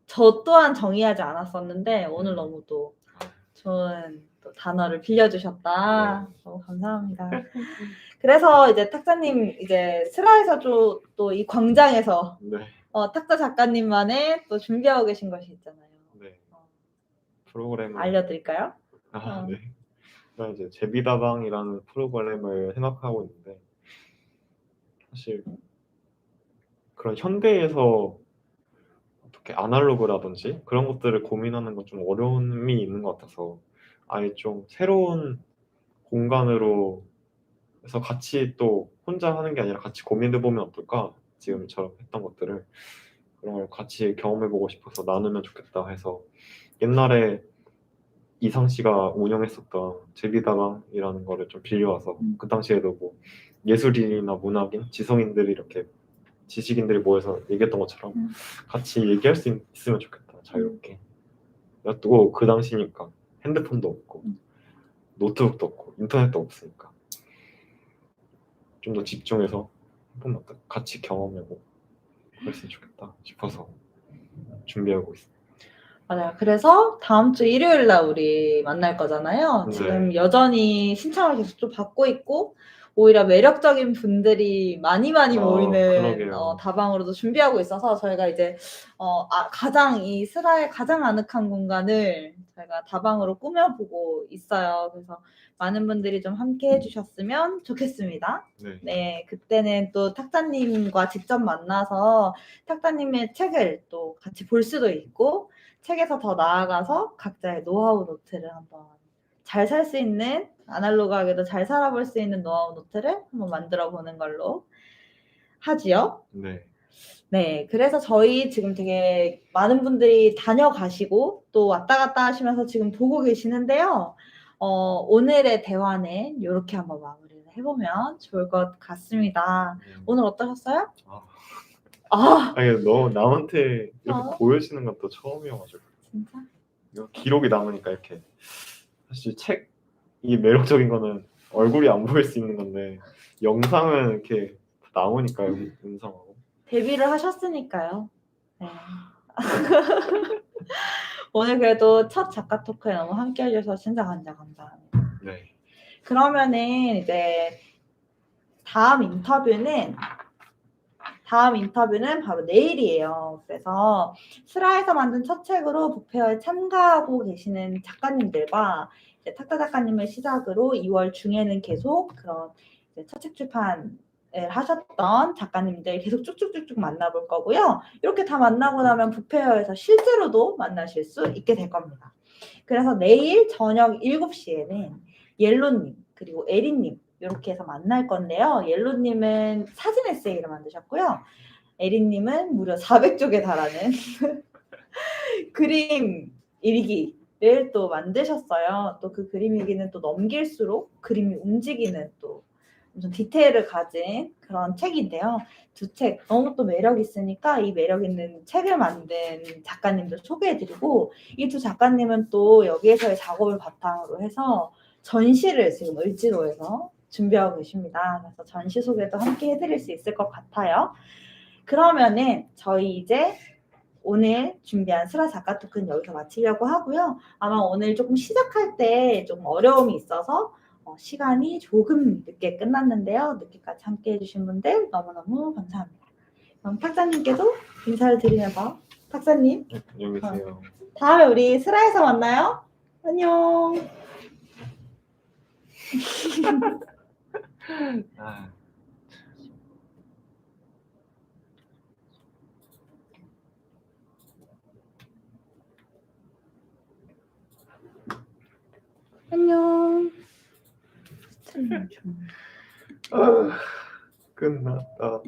저 또한 정의하지 않았었는데 오늘 너무 또 좋은 또 단어를 빌려주셨다. 너무 감사합니다. 그래서 이제 탁자님 이제 스라에서 또 이 광장에서 네. 탁자 작가님만의 또 준비하고 계신 것이 있잖아요. 네. 프로그램을 알려드릴까요? 네. 제가 이제 제비다방이라는 프로그램을 생각하고 있는데 사실 그런 현대에서 어떻게 아날로그라든지 그런 것들을 고민하는 건 좀 어려움이 있는 것 같아서 아예 좀 새로운 공간으로 해서 같이 또 혼자 하는 게 아니라 같이 고민해보면 어떨까? 지금처럼 했던 것들을 그런 걸 같이 경험해보고 싶어서 나누면 좋겠다 해서 옛날에 이상 씨가 운영했었던 제비다방이라는 거를 좀 빌려와서 그 당시에도 뭐 예술인이나 문학인, 지성인들이 이렇게 지식인들이 모여서 얘기했던 것처럼 같이 얘기할 수 있으면 좋겠다, 자유롭게. 또 그 당시니까 핸드폰도 없고 노트북도 없고 인터넷도 없으니까 좀 더 집중해서 한번 같이 경험하고 그랬으면 좋겠다 싶어서 준비하고 있습니다. 맞아요. 그래서 다음 주 일요일 날 우리 만날 거잖아요. 네. 지금 여전히 신청을 계속 좀 받고 있고 오히려 매력적인 분들이 많이 모이는 그러게요. 다방으로도 준비하고 있어서 저희가 이제 가장 이 스라의 가장 아늑한 공간을 저희가 다방으로 꾸며보고 있어요. 그래서 많은 분들이 좀 함께 해주셨으면 좋겠습니다. 네. 네, 그때는 또 탁자님과 직접 만나서 탁자님의 책을 또 같이 볼 수도 있고 책에서 더 나아가서 각자의 노하우 노트를 한번 잘 살 수 있는 아날로그하게도 잘 살아볼 수 있는 노하우 노트를 한번 만들어 보는 걸로 하지요. 네. 네, 그래서 저희 지금 되게 많은 분들이 다녀가시고 또 왔다 갔다 하시면서 지금 보고 계시는데요. 오늘의 대화는 이렇게 한번 마무리를 해보면 좋을 것 같습니다. 오늘 어떠셨어요? 아니 너 남한테 이렇게 보여지는 것도 처음이어가지고 진짜? 기록이 남으니까 이렇게 사실 책이 매력적인 거는 얼굴이 안 보일 수 있는 건데 영상은 이렇게 나오니까 여기 음성하고 데뷔를 하셨으니까요. 네. 오늘 그래도 첫 작가 토크에 너무 함께 해주셔서 진짜 감사합니다. 네. 그러면은 이제 다음 인터뷰는 바로 내일이에요. 그래서 스라에서 만든 첫 책으로 북페어에 참가하고 계시는 작가님들과 이제 탁자 작가님을 시작으로 2월 중에는 계속 그런 첫 책 출판을 하셨던 작가님들 계속 쭉쭉쭉쭉 만나볼 거고요. 이렇게 다 만나고 나면 북페어에서 실제로도 만나실 수 있게 될 겁니다. 그래서 내일 저녁 7시에는 옐로님 그리고 에리님 이렇게 해서 만날 건데요. 옐로님은 사진 에세이를 만드셨고요. 에리님은 무려 400쪽에 달하는 그림 일기를 또 만드셨어요. 또 그 그림 일기는 또 넘길수록 그림이 움직이는 또 엄청 디테일을 가진 그런 책인데요. 두 책 너무 또 매력 있으니까 이 매력 있는 책을 만든 작가님들 소개해드리고 이 두 작가님은 또 여기에서의 작업을 바탕으로 해서 전시를 지금 을지로에서 준비하고 계십니다. 그래서 전시 소개도 함께 해드릴 수 있을 것 같아요. 그러면은 저희 이제 오늘 준비한 스라 작가 토크는 여기서 마치려고 하고요. 아마 오늘 조금 시작할 때 좀 어려움이 있어서 시간이 조금 늦게 끝났는데요. 늦게까지 함께 해주신 분들 너무너무 감사합니다. 그럼 탁자님께도 인사를 드리면서 탁자님 안녕히 계세요. 다음에 우리 스라에서 만나요. 안녕. 안녕. 끝났다.